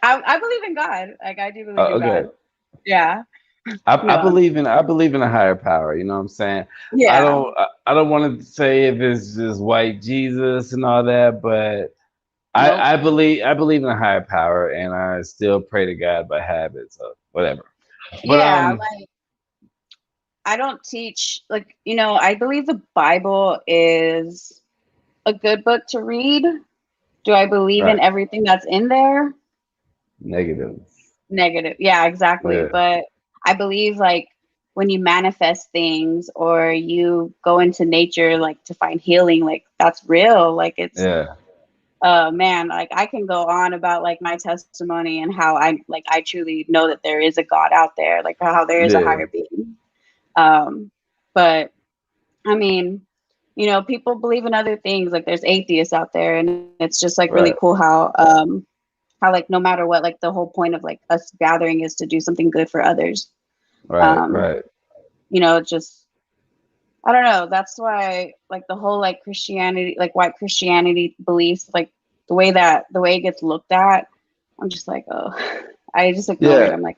B: I believe in God. Like I do believe in
A: Okay.
B: God. Yeah.
A: I
B: No.
A: believe in a higher power. You know what I'm saying?
B: Yeah.
A: I don't want to say if it's just white Jesus and all that, but
B: Nope.
A: I believe in a higher power, and I still pray to God by habit. So whatever. But
B: Yeah, I don't teach, like, I believe the Bible is a good book to read. Do I believe in
A: right,
B: everything that's in there?
A: negative.
B: Negative. Yeah, exactly.
A: Yeah,
B: But I believe, like, when you manifest things or you go into nature, like, to find healing, like, that's real. Like,
A: yeah,
B: man, like, I can go on about, like, my testimony and how I truly know that there is a God out there, like, how there is a
A: yeah,
B: higher being. Um, but I mean, people believe in other things. Like there's atheists out there, and it's just like really
A: right,
B: cool how like no matter what, like the whole point of like us gathering is to do something good for others.
A: right,
B: Um,
A: right.
B: just I don't know. That's why like the whole like Christianity, like white Christianity beliefs, like the way it gets looked at, I'm just like, oh, I just ignore it.
A: Yeah,
B: I'm like,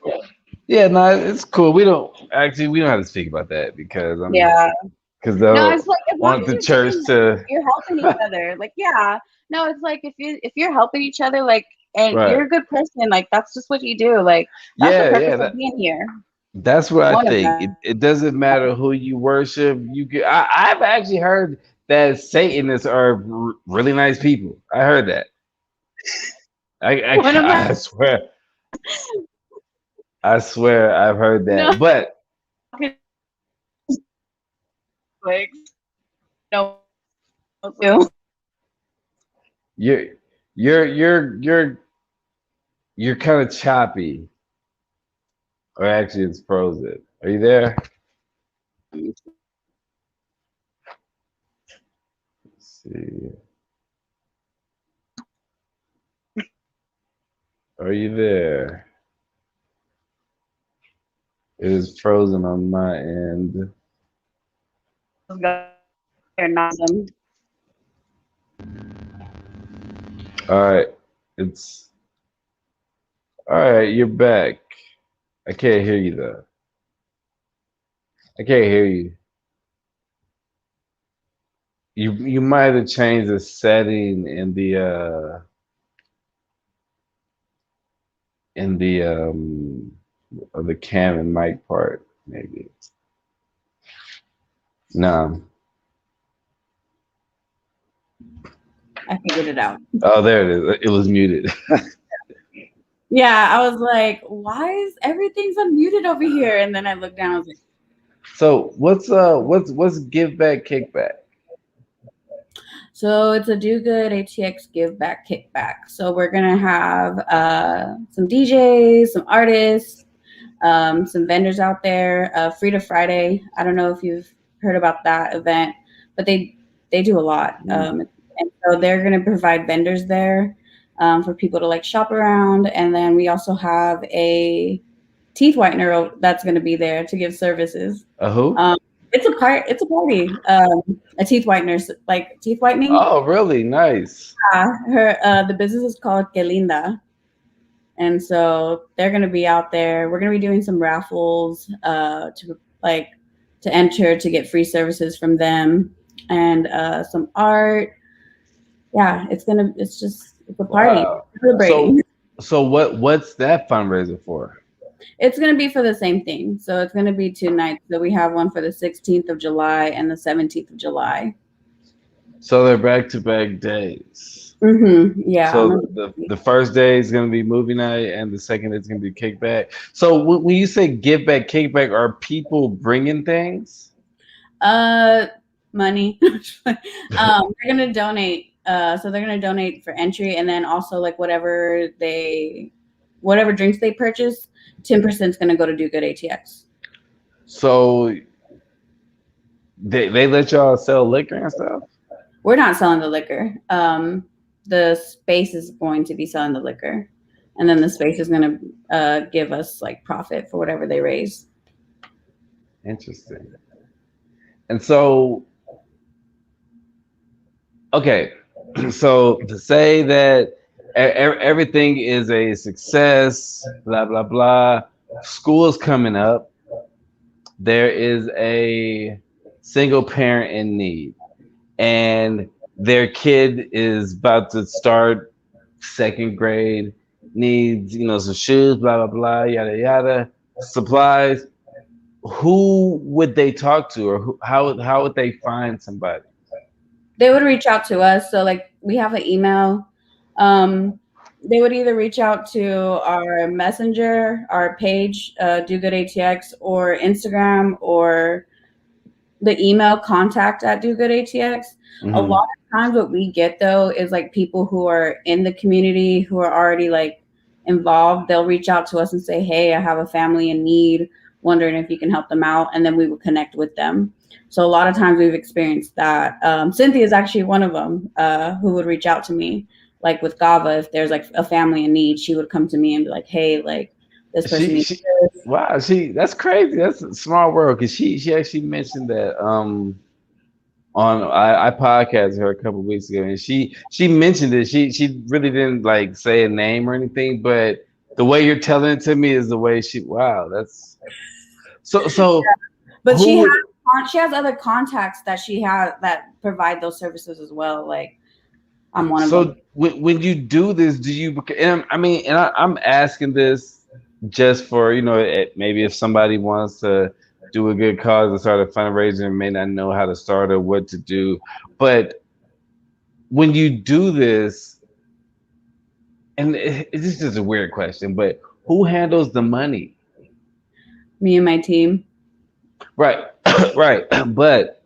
A: yeah. No, it's cool. We don't have to speak about that because
B: yeah.
A: because
B: No,
A: they'll
B: it's like as long
A: want
B: as
A: the
B: you're giving,
A: church
B: like
A: to
B: you're helping each other. Like, yeah. No, it's like if you're helping each other, like, and
A: right.
B: you're a good person, like that's just what you do. Like that's the
A: Yeah,
B: purpose
A: yeah.
B: of being here.
A: That's what I
B: One of
A: think.
B: them.
A: It doesn't matter who you worship. I've actually heard that Satanists are really nice people. I heard that.
B: One of my
A: I swear, I swear, I've heard
B: no
A: that. But
B: conflicts. No, too.
A: you're you're you're you're you're kind of choppy, or actually, it's frozen. Are you there? Let's see. Are you there? It is frozen on my end.
B: They're not them.
A: All right, it's all right. You're back. I can't hear you though. I can't hear you. You might have changed the setting in the of the cam and mic part, maybe. No.
B: I figured it out.
A: Oh, there it is. It was muted.
B: Yeah, I was like, why is everything's unmuted over here? And then I looked down. I was like,
A: So what's give back kickback?
B: so it's a Do Good ATX Give Back Kickback. So we're gonna have some DJs, some artists, some vendors out there. Free to Friday. I don't know if you've heard about that event, but they do a lot.
A: Mm.
B: And so they're gonna provide vendors there for people to like shop around. And then we also have a teeth whitener that's gonna be there to give services.
A: A who?
B: Um, it's a party. A teeth whitener, like teeth whitening.
A: Oh, really? Nice.
B: Her the business is called Que Linda, and so they're gonna be out there. We're gonna be doing some raffles to enter to get free services from them, and some art. Yeah, it's a party.
A: Wow.
B: Celebrating.
A: So what's that fundraiser for?
B: It's gonna be for the same thing. So it's gonna be 2 nights. So we have one for the 16th of July and the 17th of July.
A: So they're back to back days.
B: Yeah.
A: So the first day is gonna be movie night, and the second is gonna be kickback. So when you say give back, kickback, are people bringing things?
B: Uh, money. They're gonna donate. So they're gonna donate for entry, and then also like whatever drinks they purchase, 10% is gonna go to Do Good ATX.
A: So they let y'all sell liquor and stuff?
B: We're not selling the liquor. The space is going to be selling the liquor, and then the space is gonna give us like profit for whatever they raise.
A: Interesting. And so, okay, so to say that everything is a success, blah blah blah. School's coming up. There is a single parent in need, and their kid is about to start second grade, needs some shoes, blah blah blah, yada yada, supplies. Who would they talk to, or how would they find somebody?
B: They would reach out to us. So like we have an email. Um, they would either reach out to our messenger, our page, Do Good ATX, or Instagram, or the email contact at Do Good ATX. A
A: Hmm.
B: lot of times, what we get though is like people who are in the community who are already like involved. They'll reach out to us and say, "Hey, I have a family in need, wondering if you can help them out," and then we will connect with them. So a lot of times we've experienced that. Cynthia is actually one of them who would reach out to me, like with Gava. If there's like a family in need, she would come to me and be like, "Hey, like this person needs
A: She
B: this."
A: wow, that's crazy. That's a small world, because she actually mentioned that on I podcasted her a couple of weeks ago, and she mentioned it. She really didn't like say a name or anything, but the way you're telling it to me is the way she, wow, that's so
B: But
A: who would
B: she has other contacts that she has that provide those services as well. Like I'm one of them.
A: so when you do this, do you, and I mean, and I'm asking this just for, maybe if somebody wants to do a good cause and start a fundraiser and may not know how to start or what to do, but when you do this, and this is a weird question, but who handles the money?
B: Me and my team.
A: Right, right. But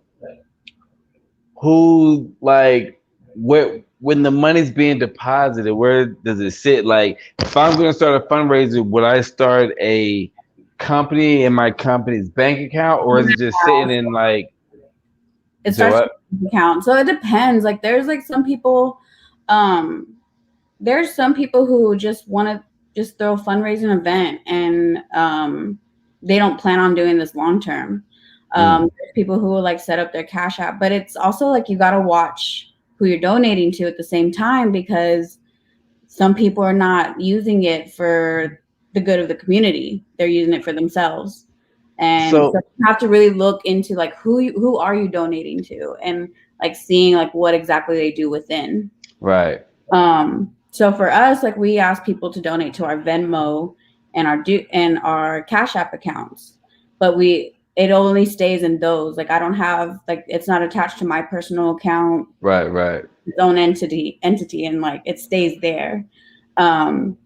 A: who, like, where when the money's being deposited, where does it sit? Like, if I'm going to start a fundraiser, would I start a company in my company's bank account, or is it just sitting in like,
B: It
A: so
B: starts
A: what?
B: to count. So it depends. Like um there's some people who just want to just throw a fundraising event and they don't plan on doing this long term.
A: Mm,
B: There's people who will like set up their cash app, but it's also like you got to watch who you're donating to at the same time, because some people are not using it for the good of the community. They're using it for themselves. And so
A: so
B: you have to really look into like who are you donating to, and like seeing like what exactly they do within.
A: right.
B: So for us, like we ask people to donate to our Venmo and our Cash App accounts, but it only stays in those. Like I don't have like it's not attached to my personal account,
A: Right, right.
B: its own entity, and like it stays there. Um,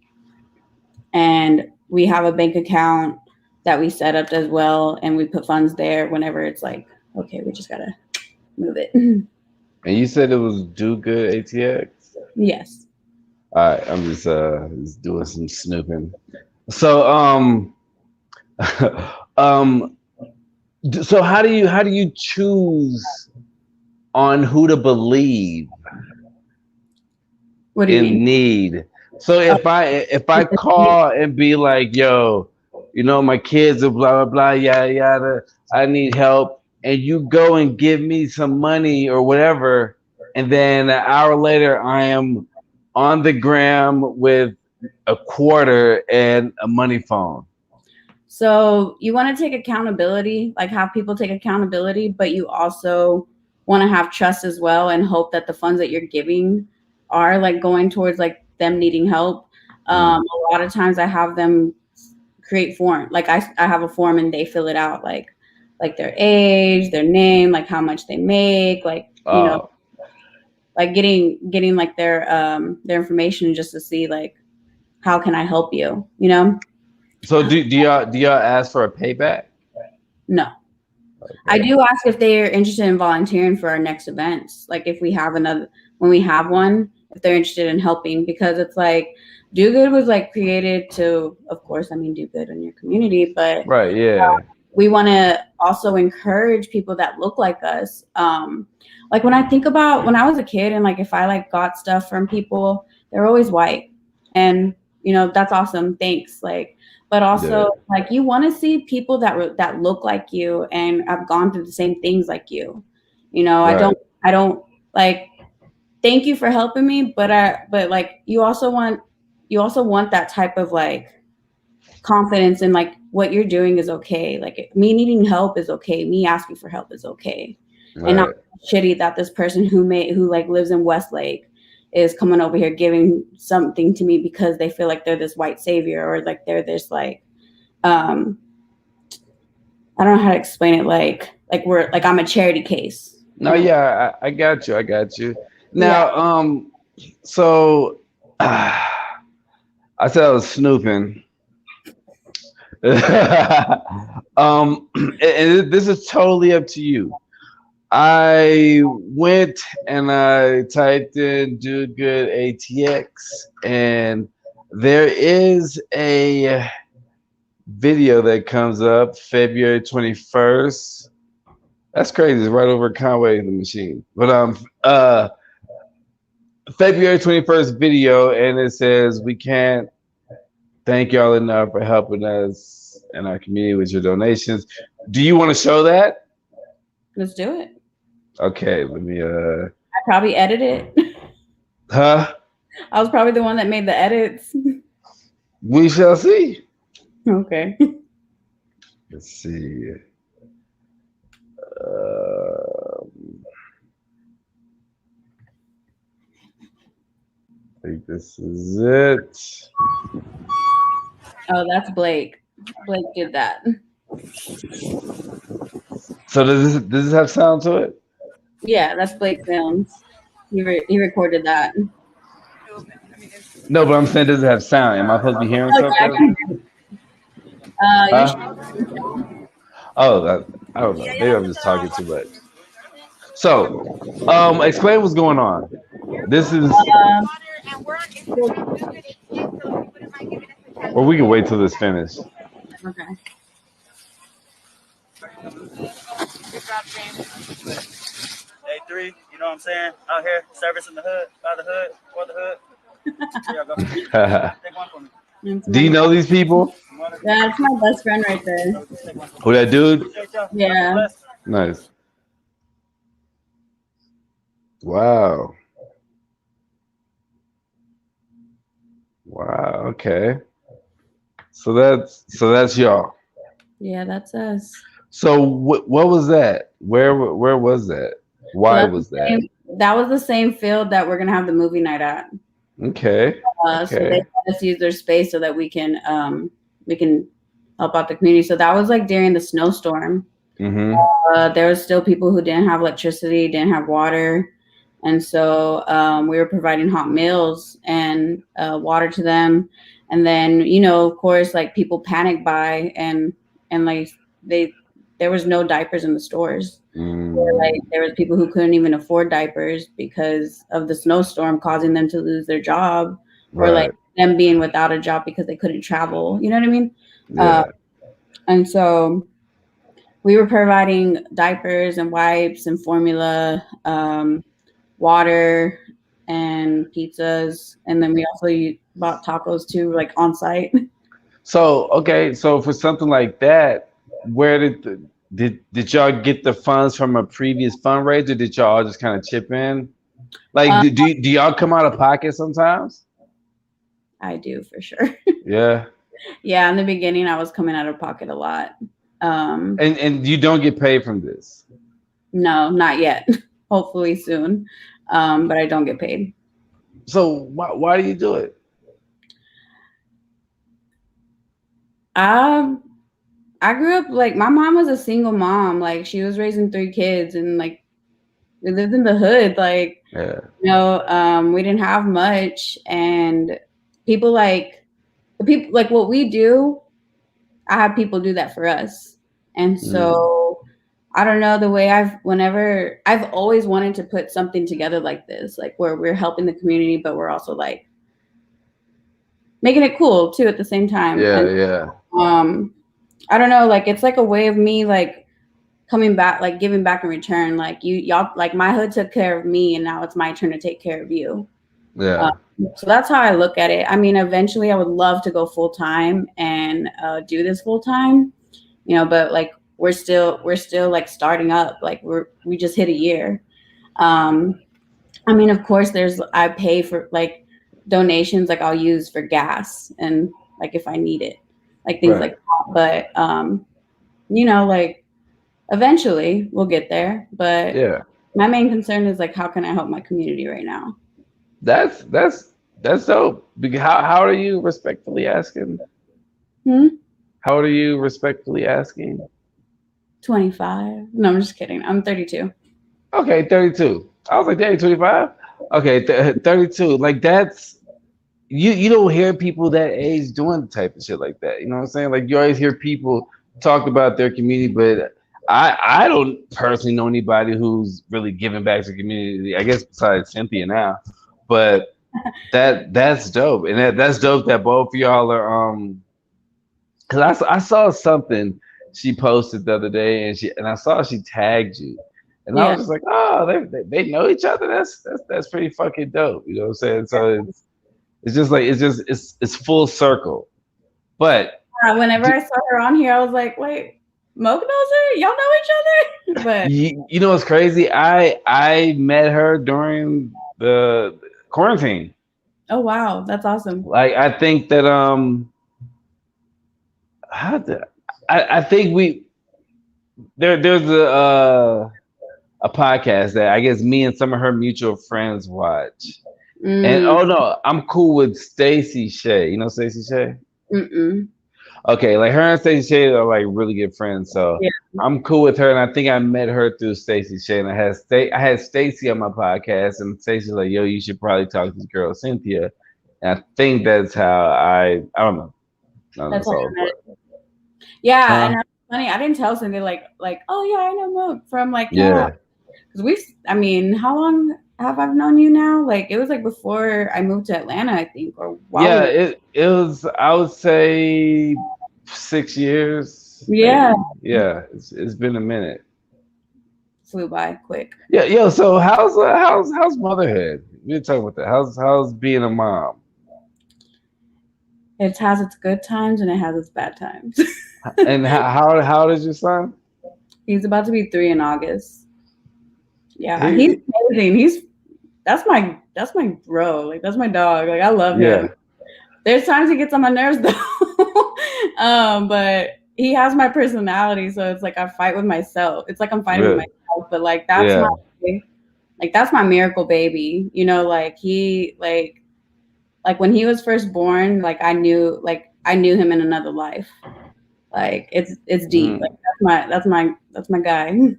B: and we have a bank account that we set up as well, and we put funds there whenever it's like, okay, we just gotta move it.
A: And you said it was Do Good ATX?
B: Yes.
A: All right, I'm just doing some snooping. So um so how do you choose on who to believe
B: What do you mean?
A: in need? So
B: Oh,
A: if I call and be like, yo, my kids are blah blah blah, yada yada, I need help, and you go and give me some money or whatever, and then an hour later I am on the gram with a quarter and a money phone.
B: so you want to take accountability, like have people take accountability, but you also want to have trust as well and hope that the funds that you're giving are like going towards like them needing help.
A: Mm.
B: A lot of times I have them create form. Like I have a form and they fill it out like their age, their name, like how much they make, like, you know,
A: Oh,
B: like getting like their information just to see like how can I help you, you know?
A: so do y'all ask for a payback?
B: No. I
A: Okay.
B: do ask if they're interested in volunteering for our next events. Like if we have another, when we have one, if they're interested in helping, because it's like Do Good was like created to, of course, I mean, do good in your community, but
A: Right. Yeah.
B: we want to also encourage people that look like us. Like when I think about when I was a kid and like if I like got stuff from people, they're always white, and you know that's awesome. Thanks. Like, but
A: Yeah.
B: also like you want to see people that look like you and have gone through the same things like you. You know,
A: Right.
B: I don't like. Thank you for helping me, but like you also want that type of like confidence in like what you're doing is okay. Like me needing help is okay. Me asking for help is okay. And not
A: Right.
B: shitty that this person who like lives in Westlake is coming over here giving something to me because they feel like they're this white savior or like they're this like um I don't know how to explain it like we're like I'm a charity case
A: No.
B: in a way.
A: Yeah. I got you. I got you.
B: Yeah.
A: Now. So. I said I was snooping. And this is totally up to you. I went and I typed in "do good ATX" and there is a video that comes up February 21st. That's crazy. It's right over Conway the Machine. But February 21st video, and it says we can't thank y'all enough for helping us and our community with your donations. Do you want to show that?
B: Let's do it.
A: Okay, let me
B: I probably edited it.
A: huh?
B: I was probably the one that made the edits.
A: We shall see.
B: Okay.
A: Let's see. Uh, I think this is it.
B: Oh, that's Blake. Blake did that.
A: So does this have sound to it?
B: Yeah, that's Blake Films. He recorded that.
A: No, but I'm saying does it have sound? Am I supposed to be hearing
B: Oh yeah, I
A: something?
B: can. You should.
A: Huh? Oh, I don't know. Maybe I'm just talking too much. So, explain what's going on. This is,
B: Um,
A: or we can wait till this finished.
B: okay.
C: Day three, you know what I'm saying? Out here, service in the hood, by the hood, for the hood. Here y'all go. Take one for me.
A: Do you know these people?
B: That's my best friend right there.
C: Take one for me.
A: Who that dude?
C: Appreciate y'all.
B: Yeah.
C: Bless.
A: Nice. Wow. Wow. Okay. So that's y'all.
B: Yeah, that's us.
A: So what was that? Where was that?
B: So
A: Why was that?
B: that was the same field that we're gonna have the movie night at.
A: Okay.
B: So they
A: Okay.
B: let us use their space so that we can help out the community. So that was like during the snowstorm.
A: Mm-hmm.
B: There was still people who didn't have electricity, didn't have water, and so we were providing hot meals and water to them. And then, you know, of course, like people panic buy and like they there was no diapers in the stores. Like
A: Mm,
B: there was people who couldn't even afford diapers because of the snowstorm causing them to lose their job, or like
A: right.
B: them being without a job because they couldn't travel. You know what I mean? Uh,
A: Yeah.
B: and so we were providing diapers and wipes and formula, water and pizzas, and then we also bought tacos too, like on site.
A: So okay. So for something like that, where did y'all get the funds from a previous fundraiser? Did y'all just kind of chip in? Like,
B: Um,
A: do y'all come out of pocket sometimes?
B: I do for sure.
A: Yeah.
B: Yeah, in the beginning, I was coming out of pocket a lot.
A: And you don't get paid from this.
B: No, not yet. hopefully soon. But I don't get paid.
A: So why do you do it?
B: Um, I grew up like my mom was a single mom. Like she was raising 3 kids, and like we lived in the hood. Like
A: Yeah.
B: we didn't have much, and people like the people like what we do. I have people do that for us, and so I don't know the way I've always wanted to put something together like this, like where we're helping the community, but we're also like making it cool too at the same time.
A: Yeah,
B: And
A: yeah.
B: I don't know, like it's like a way of me like coming back, like giving back in return. Like y'all, like my hood took care of me, and now it's my turn to take care of you.
A: Yeah.
B: So that's how I look at it. I mean, eventually I would love to go full time and do this full time, but like we're still like starting up. Like we just hit a year. I mean, of course, I pay for like donations, like I'll use for gas and like if I need it, like things
A: Right.
B: like that. But like eventually we'll get there. But
A: Yeah.
B: my main concern is like how can I help my community right now?
A: That's dope. How are you respectfully asking?
B: Hmm?
A: How old are you respectfully asking?
B: 25. No, I'm just kidding. I'm 32.
A: Okay, 32. I was like, dang, 25? Okay, 32. Like that's you don't hear people that age doing the type of shit like that. You know what I'm saying? Like you always hear people talk about their community, but I don't personally know anybody who's really giving back to the community. I guess besides Cynthia now. But that's dope. And that's dope that both of y'all are because I saw something she posted the other day, and I saw she tagged you, and I
B: Yeah.
A: was just like, oh, they know each other. That's pretty fucking dope. You know what I'm saying? So it's just like it's full circle. But
B: Whenever I saw her on here, I was like, wait, Moke knows her? Y'all know each other? But
A: you know what's crazy? I met her during the quarantine.
B: oh wow, that's awesome.
A: Like I think that how did I think there's a podcast that I guess me and some of her mutual friends watch. And
B: Mm,
A: oh no, I'm cool with Stacy Shay. You know Stacy Shay?
B: mm-mm.
A: Okay, like her and Stacy Shay are like really good friends. So
B: Yeah.
A: I'm cool with her, and I think I met her through Stacy Shay. And I had Stacy on my podcast, and Stacy's like, "Yo, you should probably talk to this girl Cynthia." And I think that's how I don't know. I don't know
B: That's how
A: so,
B: I met
A: but
B: it. Yeah, and
A: huh?
B: that's funny. I didn't tell Cindy like, oh yeah, I know Moke from like yeah.
A: Yeah,
B: Because I mean, how long have I known you now? Like it was like before I moved to Atlanta, I think, or while we
A: yeah.
B: were.
A: It was I would say 6 years
B: Yeah,
A: maybe. Yeah, it's been a minute.
B: flew by quick.
A: Yeah, yo. So how's motherhood? We were talking about that. How's being a mom?
B: It has its good times and it has its bad times.
A: And how old is your son?
B: He's about to be 3 in August. Yeah, he's
A: He,
B: amazing. That's my bro. Like that's my dog. Like I love him.
A: yeah,
B: There's times he gets on my nerves though. But he has my personality, so it's like I fight with myself. It's like I'm fighting with
A: really,
B: myself, but like
A: yeah.
B: that's my miracle baby. Like he like when he was first born, like I knew him in another life. Like it's deep. Like
A: Mm.
B: that's my guy.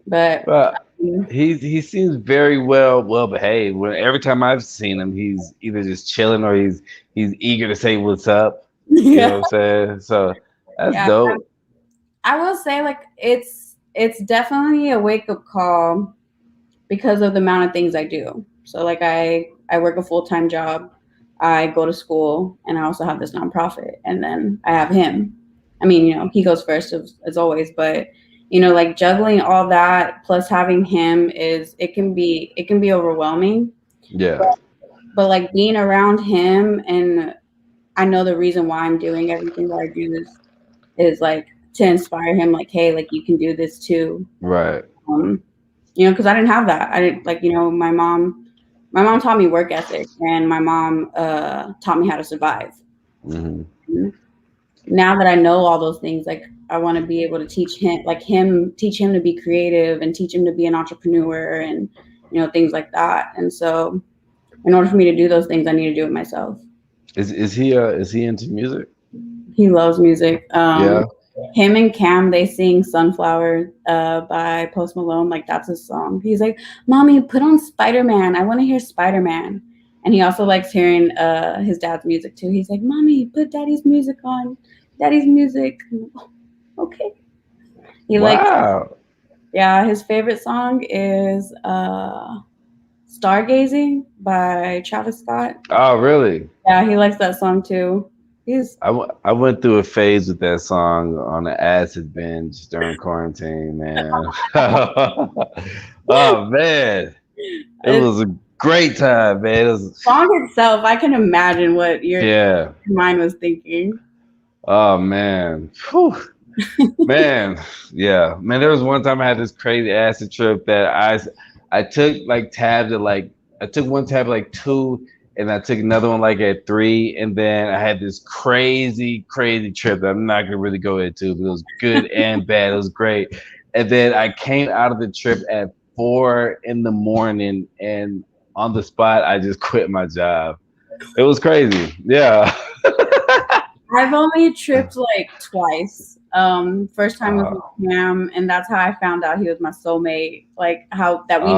B: But
A: But he seems very well behaved. When every time I've seen him, he's either just chilling or he's eager to say what's up. You know
B: yeah,
A: what I'm saying? So that's
B: yeah.
A: dope.
B: I will say like it's definitely a wake up call because of the amount of things I do. So like I work a full-time job, I go to school, and I also have this nonprofit, and then I have him. I mean, he goes first as always, but like juggling all that plus having him it can be overwhelming.
A: Yeah.
B: But like being around him, and I know the reason why I'm doing everything that I do is like to inspire him, like, hey, like you can do this too.
A: Right.
B: Because I didn't have that. I didn't like, my mom taught me work ethic, and my mom taught me how to survive.
A: Hmm.
B: Now that I know all those things, like I want to be able to teach him to be creative and teach him to be an entrepreneur and things like that. And so, in order for me to do those things, I need to do it myself.
A: Is he into music?
B: He loves music.
A: Yeah.
B: Him and Cam, they sing "Sunflower" by Post Malone. Like that's his song. He's like, "Mommy, put on Spider-Man. I want to hear Spider-Man." And he also likes hearing his dad's music too. He's like, "Mommy, put Daddy's music on. Daddy's music." Okay. He likes.
A: Wow.
B: Yeah, his favorite song is "Stargazing" by Travis Scott.
A: Oh, really?
B: Yeah, he likes that song too.
A: I went through a phase with that song on an acid binge during quarantine, man. Oh man, it was a great time, man. It was,
B: song itself, I can imagine what your mind was thinking.
A: Oh man, whew. Man, yeah, man. There was one time I had this crazy acid trip that I took like tabs at like I took one tab at like 2, and I took another one like at 3, and then I had this crazy trip that I'm not gonna really go into, but it was good and bad. It was great, and then I came out of the trip at 4 in the morning, and on the spot I just quit my job. It was crazy. Yeah.
B: I've only tripped like twice. First time was with Cam, and that's how I found out he was my soulmate. Like how that we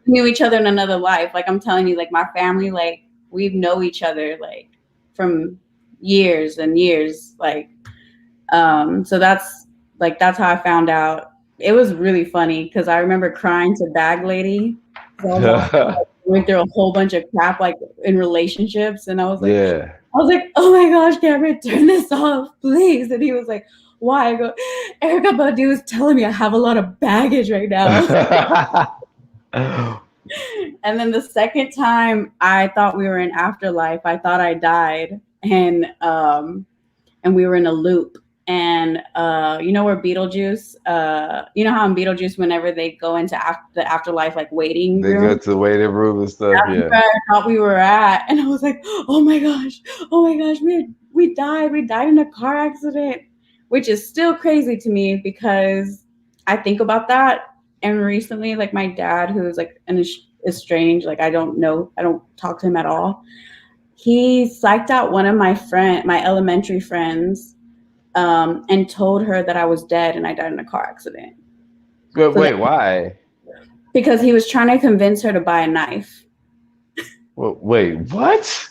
B: knew each other in another life. Like I'm telling you, like my family, like we know each other like from years and years. Like, so that's how I found out. It was really funny because I remember crying to Bag Lady. Went through a whole bunch of crap like in relationships, and I was like, "Oh my gosh, Cameron, turn this off, please." And he was like, "Why?" I go, "Erykah Badu is telling me I have a lot of baggage right now." And then the second time, I thought we were in afterlife. I thought I died, and we were in a loop. And you know where Beetlejuice, you know how in Beetlejuice, whenever they go into the afterlife, like waiting room,
A: they go to the waiting room and stuff.
B: That's where I thought we were at, and I was like, oh my gosh, we died in a car accident, which is still crazy to me because I think about that. And recently, like my dad, who is like estranged, like I don't talk to him at all. He psyched out one of my elementary friends. And told her that I was dead and I died in a car accident.
A: But wait, why?
B: Because he was trying to convince her to buy a knife.
A: Well, wait, what?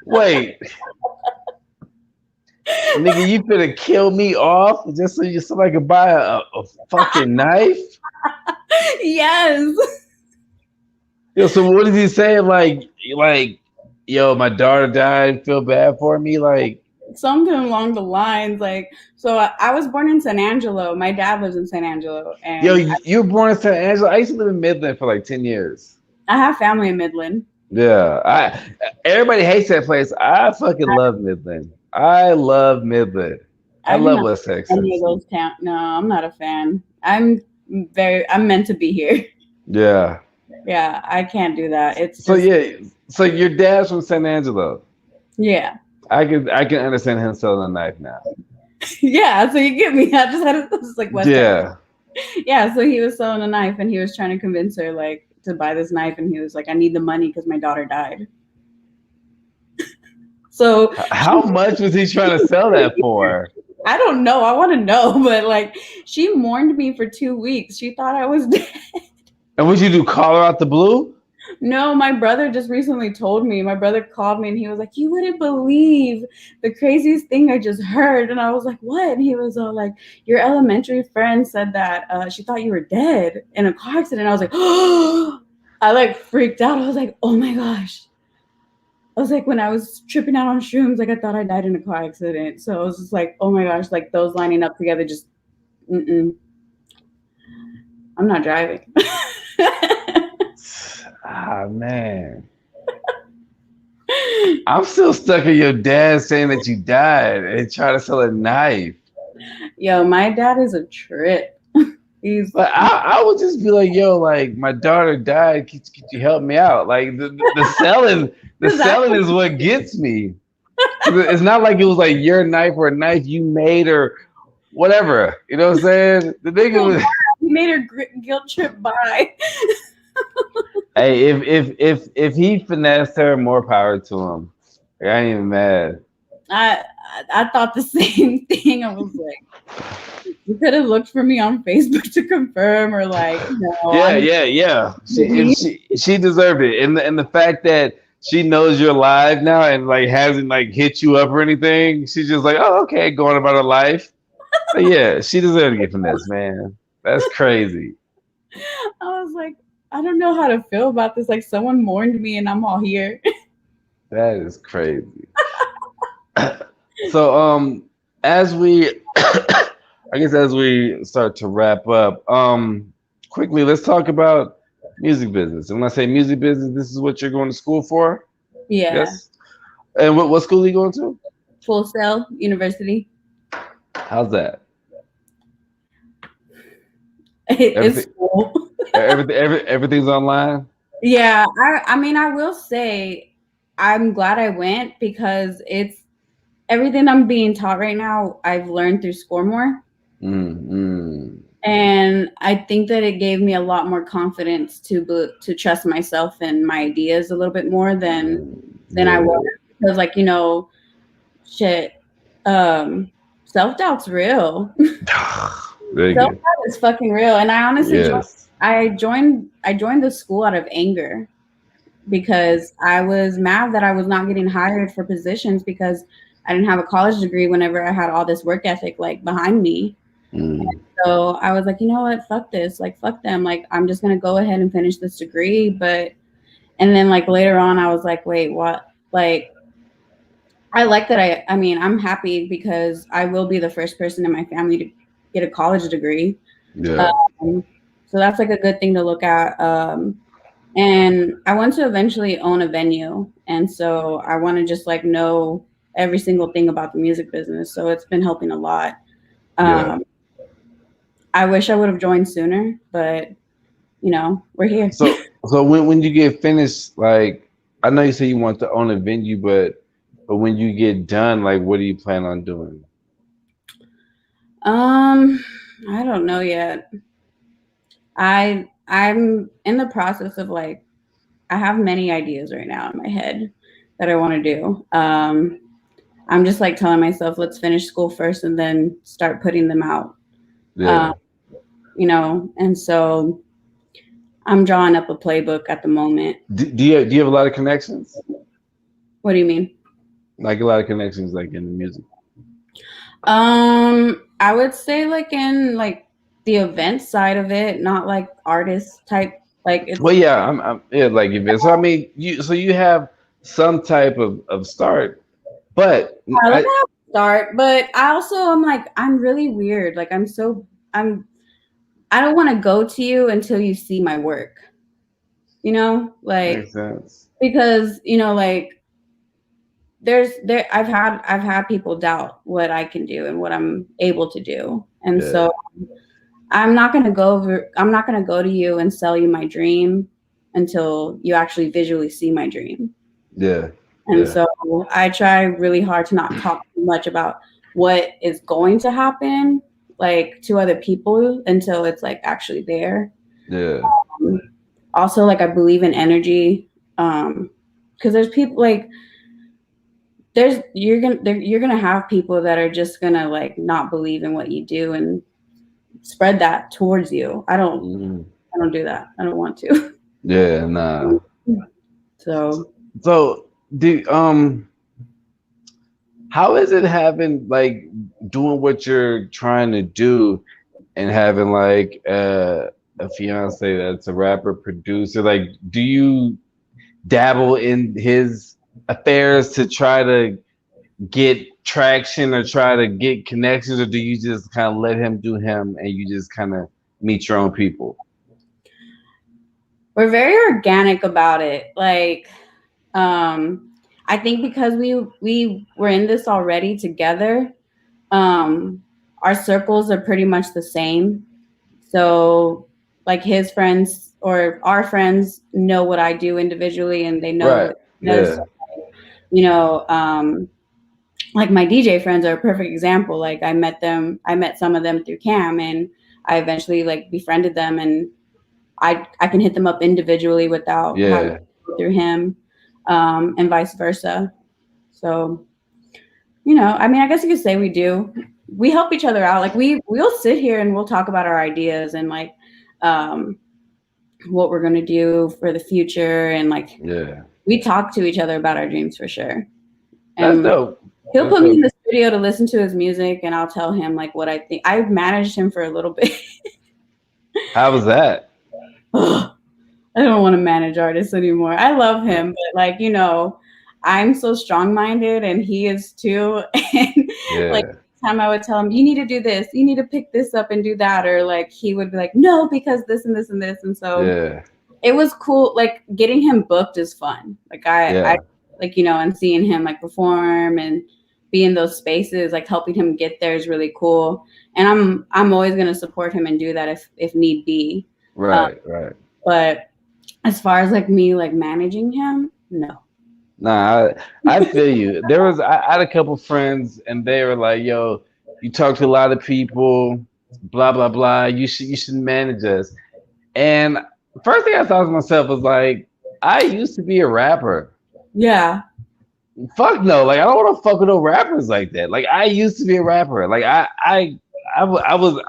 A: Wait. Nigga, you finna kill me off just so somebody could buy a fucking knife?
B: Yes.
A: Yo, so what is he saying? Like, yo, my daughter died, feel bad for me? Like
B: something along the lines, like, so I was born in San Angelo. My dad lives in San Angelo. And
A: yo, you were born in San Angelo? I used to live in Midland for like 10 years.
B: I have family in Midland.
A: Yeah. Everybody hates that place. I fucking love Midland. I love Midland. I love West Texas.
B: Any of those towns. No, I'm not a fan. I'm meant to be here.
A: Yeah.
B: Yeah, I can't do that. It's
A: so So your dad's from San Angelo.
B: Yeah.
A: I can understand him selling a knife now.
B: Yeah, so you get me. I just had this like West
A: Texas.
B: Yeah, so he was selling a knife and he was trying to convince her like to buy this knife, and he was like, I need the money because my daughter died. So
A: how much was he trying to sell that for?
B: I don't know. I want to know, but like she mourned me for 2 weeks. She thought I was dead.
A: And what'd you do? Call her out the blue?
B: No, my brother just recently told me. My brother called me and he was like, you wouldn't believe the craziest thing I just heard. And I was like, what? And he was all like, your elementary friend said that she thought you were dead in a car accident. I was like, oh, I like freaked out. I was like, oh my gosh. I was like, when I was tripping out on shrooms, like I thought I died in a car accident. So I was just like, oh my gosh, like those lining up together, just, I'm not driving.
A: Ah, man. I'm still stuck in your dad saying that you died and trying to sell a knife.
B: Yo, my dad is a trip.
A: But I would just be like, yo, like my daughter died. Could you help me out? Like the selling is what gets me. It's not like it was like your knife or a knife you made or whatever. You know what I'm saying? The nigga was.
B: He made her guilt trip by.
A: Hey, if he finessed her, more power to him. Like, I ain't even mad.
B: I thought the same thing. I was like, you could have looked for me on Facebook to confirm, or like, no,
A: Yeah. She deserved it, and the fact that she knows you're live now and like hasn't like hit you up or anything, she's just like, oh, okay, going about her life. But yeah, she deserved to get finessed, man. That's crazy.
B: I was like, I don't know how to feel about this. Like, someone mourned me, and I'm all here.
A: That is crazy. So as we I guess as we start to wrap up, quickly let's talk about music business. And when I say music business, this is what you're going to school for?
B: Yeah.
A: Yes. And what school are you going to?
B: Full Sail University.
A: How's that?
B: It's cool.
A: Everything's online?
B: Yeah, I mean, I will say I'm glad I went because it's everything I'm being taught right now, I've learned through Scoremore. And I think that it gave me a lot more confidence to trust myself and my ideas a little bit more than I was. Because like, you know, shit, self-doubt's real. Self-doubt is fucking real. And I honestly joined the school out of anger because I was mad that I was not getting hired for positions because I didn't have a college degree whenever I had all this work ethic like behind me. So I was like, you know what, fuck this, like fuck them, like I'm just gonna go ahead and finish this degree. And then like later on I was like, wait, what? Like I like that I mean I'm happy because I will be the first person in my family to get a college degree. So that's like a good thing to look at. And I want to eventually own a venue, and so I want to just like know every single thing about the music business. So it's been helping a lot. I wish I would have joined sooner, but you know, we're here.
A: So when you get finished, like I know you say you want to own a venue, but when you get done, like what do you plan on doing?
B: I don't know yet. I'm in the process of like I have many ideas right now in my head that I want to do. I'm just like telling myself, let's finish school first and then start putting them out. You know, and so I'm drawing up a playbook at the moment.
A: Do you have a lot of connections?
B: What do you mean?
A: Like a lot of connections, like in the music.
B: I would say like in like the event side of it, not like artist type. Like it's
A: well, yeah, I'm yeah, like events. So I mean, you have some type of start, but
B: I have a start. But I also am like I'm really weird. Like I don't want to go to you until you see my work. You know, like
A: makes sense.
B: Because you know, like I've had people doubt what I can do and what I'm able to do, and so I'm not gonna go to you and sell you my dream until you actually visually see my dream. And so I try really hard to not talk too much about what is going to happen, like to other people until it's like actually there. Also, like I believe in energy, because there's people like you're gonna have people that are just gonna like not believe in what you do and spread that towards you. I don't do that. I don't want to.
A: Yeah, nah.
B: So
A: do how is it having like doing what you're trying to do and having like a fiance that's a rapper producer? Like, do you dabble in his affairs to try to get traction or try to get connections, or do you just kind of let him do him and you just kind of meet your own people?
B: We're very organic about it. Like, I think because we were in this already together, our circles are pretty much the same. So like his friends or our friends know what I do individually and they know what he does. You know, like my DJ friends are a perfect example. Like I met some of them through Cam, and I eventually like befriended them, and I can hit them up individually without having
A: Yeah.
B: to go through him, and vice versa. So, you know, I mean, I guess you could say we do. We help each other out. Like we'll sit here and we'll talk about our ideas and like um, what we're gonna do for the future, and like
A: Yeah.
B: we talk to each other about our dreams for sure.
A: That's
B: And
A: dope.
B: he'll
A: That's
B: put me in
A: dope.
B: the studio to listen to his music, and I'll tell him like what I think. I managed him for a little bit.
A: How was that?
B: I don't want to manage artists anymore. I love him, but like, you know, I'm so strong-minded and he is too. And like
A: Yeah.
B: time I would tell him, you need to do this, you need to pick this up and do that, or like he would be like, no, because this and this and this. And so
A: Yeah.
B: it was cool. Like getting him booked is fun. Like I
A: Yeah.
B: like, you know, and seeing him like perform and be in those spaces, like helping him get there is really cool. And I'm always gonna support him and do that if need be.
A: Right. Right.
B: But as far as like me like managing him, no.
A: Nah, I feel you. I had a couple friends and they were like, "Yo, you talk to a lot of people, blah blah blah. You should manage us." And first thing I thought to myself was like, I used to be a rapper.
B: Yeah.
A: Fuck no, like I don't want to fuck with no rappers like that. Like I used to be a rapper. Like I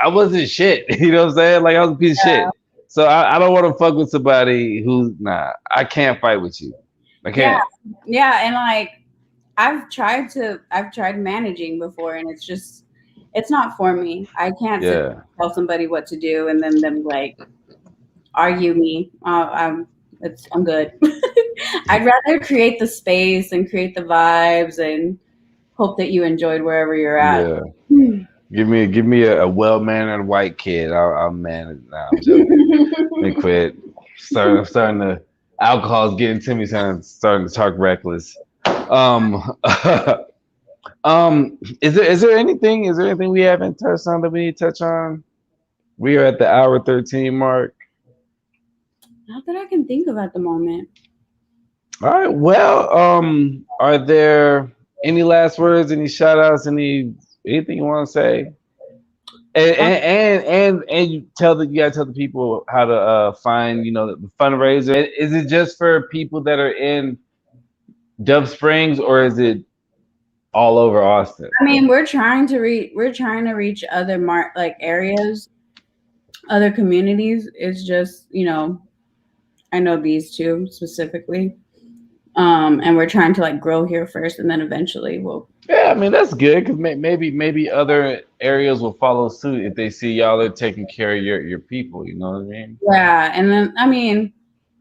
A: wasn't shit. You know what I'm saying? Like I was a piece of
B: Yeah.
A: shit. So I don't want to fuck with somebody who's nah. I can't fight with you. I
B: Yeah.
A: can't.
B: Yeah. And like I've tried managing before, and it's not for me. I can't sit
A: Yeah.
B: and tell somebody what to do and then them like argue me. I'm good. I'd rather create the space and create the vibes and hope that you enjoyed wherever you're at.
A: Yeah. Give me a well mannered white kid. I'll manage. Nah, I'm joking. Let me quit. Starting to alcohol's getting to me. Starting to talk reckless. Um, is there anything we haven't touched on that we need to touch on? We are at the hour 13 mark.
B: Not that I can think of at the moment.
A: All right. Well, are there any last words, any shout outs, anything you want to say? And you gotta tell the people how to find the fundraiser. Is it just for people that are in Dove Springs, or is it all over Austin?
B: I mean, we're trying to reach other like areas, other communities. It's just, you know, I know these two specifically. And we're trying to like grow here first, and then eventually we'll.
A: Yeah, I mean that's good because maybe other areas will follow suit if they see y'all are taking care of your people. You know what I mean?
B: Yeah, and then I mean,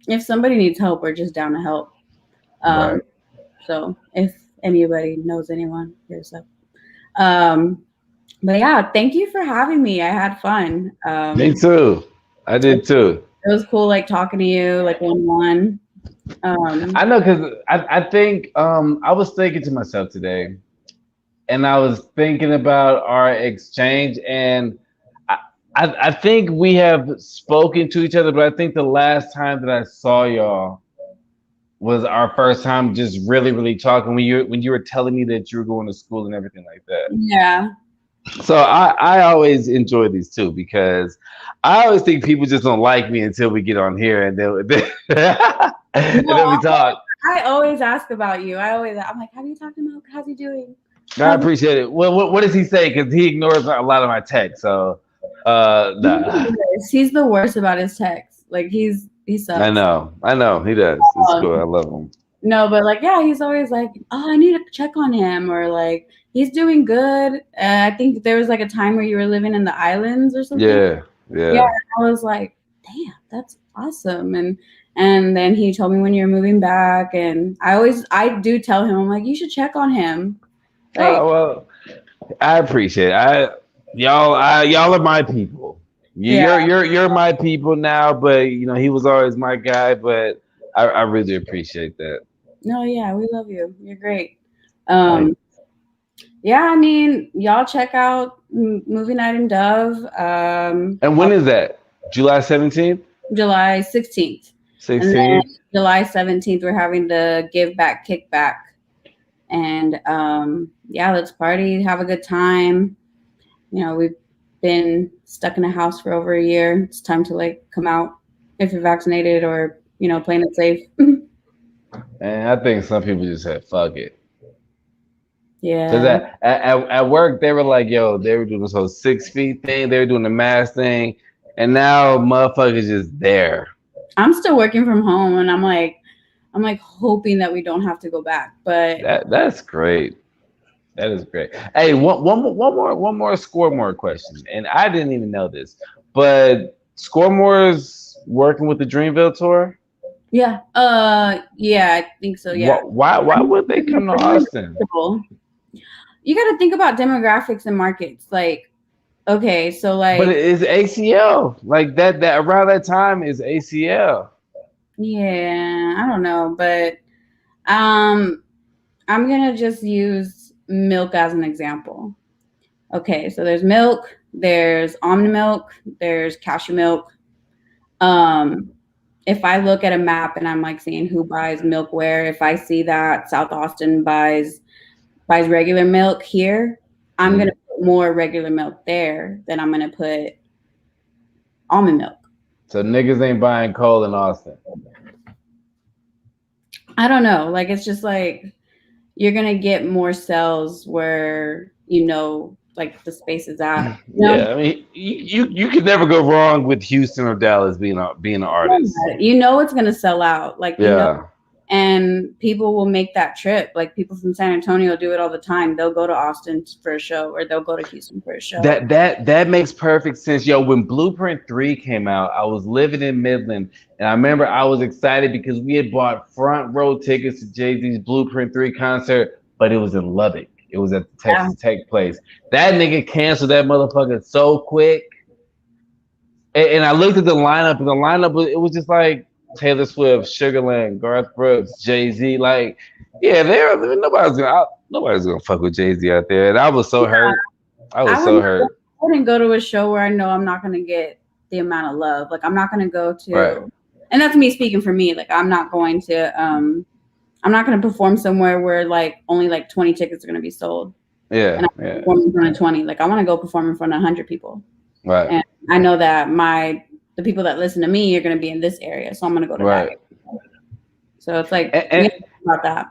B: if somebody needs help, we're just down to help.
A: Right.
B: So if anybody knows anyone, here's up. Um, but yeah, thank you for having me. I had fun.
A: Me too. I did too.
B: It was cool, like talking to you, like one.
A: I know because I think I was thinking to myself today, and I was thinking about our exchange, and I think we have spoken to each other, but I think the last time that I saw y'all was our first time just really, really talking when you were telling me that you were going to school and everything like that.
B: Yeah.
A: So I always enjoy these too because I always think people just don't like me until we get on here and then and then we talk.
B: I always ask about you. I'm like, have you talked to Moke? How's he doing?
A: I appreciate it. Well, what does he say? Because he ignores a lot of my texts. So nah.
B: He's the worst about his texts. Like he sucks.
A: I know he does. It's cool. I love him.
B: No, but like, yeah, he's always like, oh, I need to check on him, or like, he's doing good. I think there was like a time where you were living in the islands or something.
A: Yeah.
B: I was like, damn, that's awesome. And then he told me when you're moving back, and I do tell him, I'm like, you should check on him. Like,
A: Oh well, I appreciate it. Y'all are my people. You're my people now, but he was always my guy. But I really appreciate that.
B: No, yeah, we love you. You're great. Yeah, I mean, y'all check out Movie Night in Dove.
A: And when is that? July 17th?
B: July 16th.
A: 16th?
B: And then July 17th, we're having the Give Back Kickback. And yeah, let's party, have a good time. We've been stuck in a house for over a year. It's time to like come out if you're vaccinated or playing it safe.
A: And I think some people just said fuck it. Because
B: Yeah,
A: at work, they were like, yo, they were doing this whole 6 feet thing. They were doing the mask thing. And now motherfuckers just there.
B: I'm still working from home, and I'm like hoping that we don't have to go back. But
A: That's great. That is great. Hey, one more Score question. And I didn't even know this. But Scoremore's working with the Dreamville tour?
B: yeah, yeah, I think so. Yeah.
A: Why would they come to Austin?
B: You got to think about demographics and markets. Like, okay, so like,
A: But it is ACL. Like that around that time is ACL.
B: yeah, I don't know, but I'm gonna just use milk as an example. Okay, so there's milk, there's almond milk, there's cashew milk. If I look at a map and I'm like seeing who buys milk where, if I see that South Austin buys regular milk here, I'm gonna put more regular milk there than I'm gonna put almond milk.
A: So niggas ain't buying coal in Austin.
B: I don't know. Like it's just like you're gonna get more sales where like the space is at.
A: Yeah, I mean you could never go wrong with Houston or Dallas being an artist.
B: It's gonna sell out. Like
A: yeah.
B: And people will make that trip. Like people from San Antonio do it all the time. They'll go to Austin for a show, or they'll go to Houston for a show.
A: That makes perfect sense. Yo, when Blueprint 3 came out, I was living in Midland, and I remember I was excited because we had bought front row tickets to Jay-Z's Blueprint 3 concert, but it was in Lubbock. It was at the Texas Tech place. That nigga canceled that motherfucker so quick. And I looked at the lineup, and the lineup it was just like Taylor Swift, Sugarland, Garth Brooks, Jay-Z. Like, yeah, nobody's gonna fuck with Jay-Z out there. And I was so hurt. I
B: wouldn't go to a show where I know I'm not gonna get the amount of love. Like I'm not gonna go to, and that's me speaking for me. Like I'm not going to perform somewhere where like only like 20 tickets are gonna be sold.
A: Yeah,
B: and I'm performing in front of 20. Like I want to go perform in front of 100 people.
A: Right.
B: And I know that the people that listen to me are going to be in this area, so I'm going to go to that area. So it's like about that.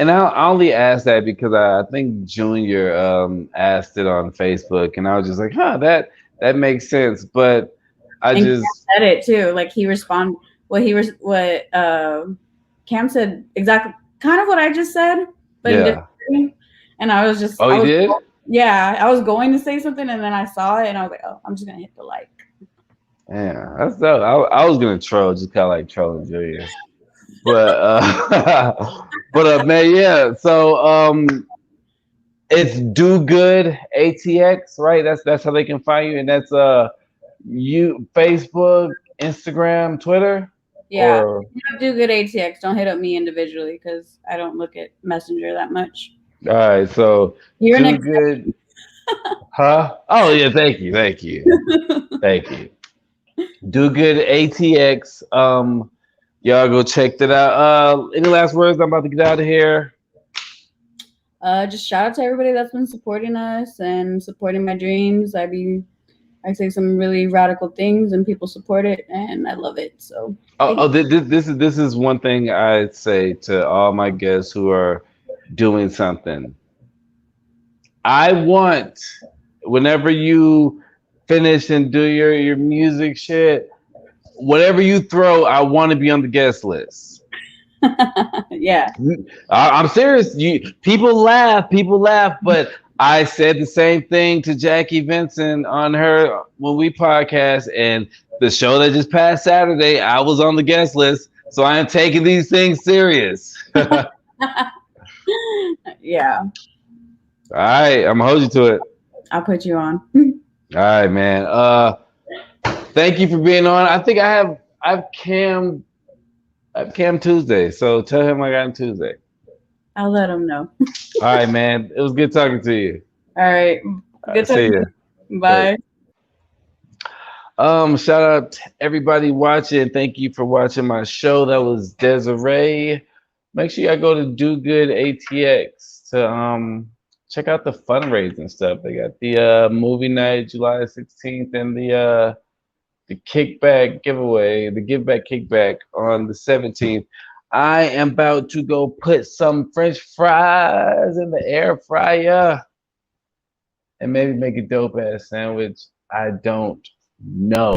A: And I only asked that because I think Junior asked it on Facebook, and I was just like, that makes sense. But I just
B: said it too. Like he responded. Cam said exactly kind of what I just said, but in different way. And I was just
A: he did?
B: Yeah, I was going to say something, and then I saw it, and I was like, oh, I'm just gonna hit the like.
A: Yeah, that's dope. I was gonna troll, just kind of like trolling Julia, but man, yeah. So it's Do Good ATX, right? That's how they can find you, and that's you Facebook, Instagram, Twitter.
B: Yeah, Do Good ATX. Don't hit up me individually because I don't look at Messenger that much.
A: All right, so
B: you're
A: Do Good. Huh? Oh yeah, thank you. Thank you. Do Good ATX. Y'all go check that out. Any last words? I'm about to get out of here.
B: Just shout out to everybody that's been supporting us and supporting my dreams. I say some really radical things and people support it, and I love it. So
A: this is one thing I say to all my guests who are doing something. I want, whenever you finish and do your music shit, whatever you throw, I want to be on the guest list.
B: Yeah,
A: I'm serious. People laugh, but I said the same thing to Jackie Vincent on her when we podcast, and the show that just passed Saturday, I was on the guest list, so I am taking these things serious.
B: Yeah.
A: All right, I'm gonna hold you to it.
B: I'll put you on.
A: All right, man. Thank you for being on. I think I have Cam Tuesday, so tell him I got him Tuesday.
B: I'll let him know.
A: All right, man. It was good talking to you.
B: All right. Good talking to you. Bye.
A: Shout out to everybody watching. Thank you for watching my show. That was Desiree. Make sure y'all go to Do Good ATX to check out the fundraising stuff. They got the movie night July 16th and the kickback giveaway, the give back kickback on the 17th. I am about to go put some French fries in the air fryer and maybe make a dope ass sandwich. I don't know.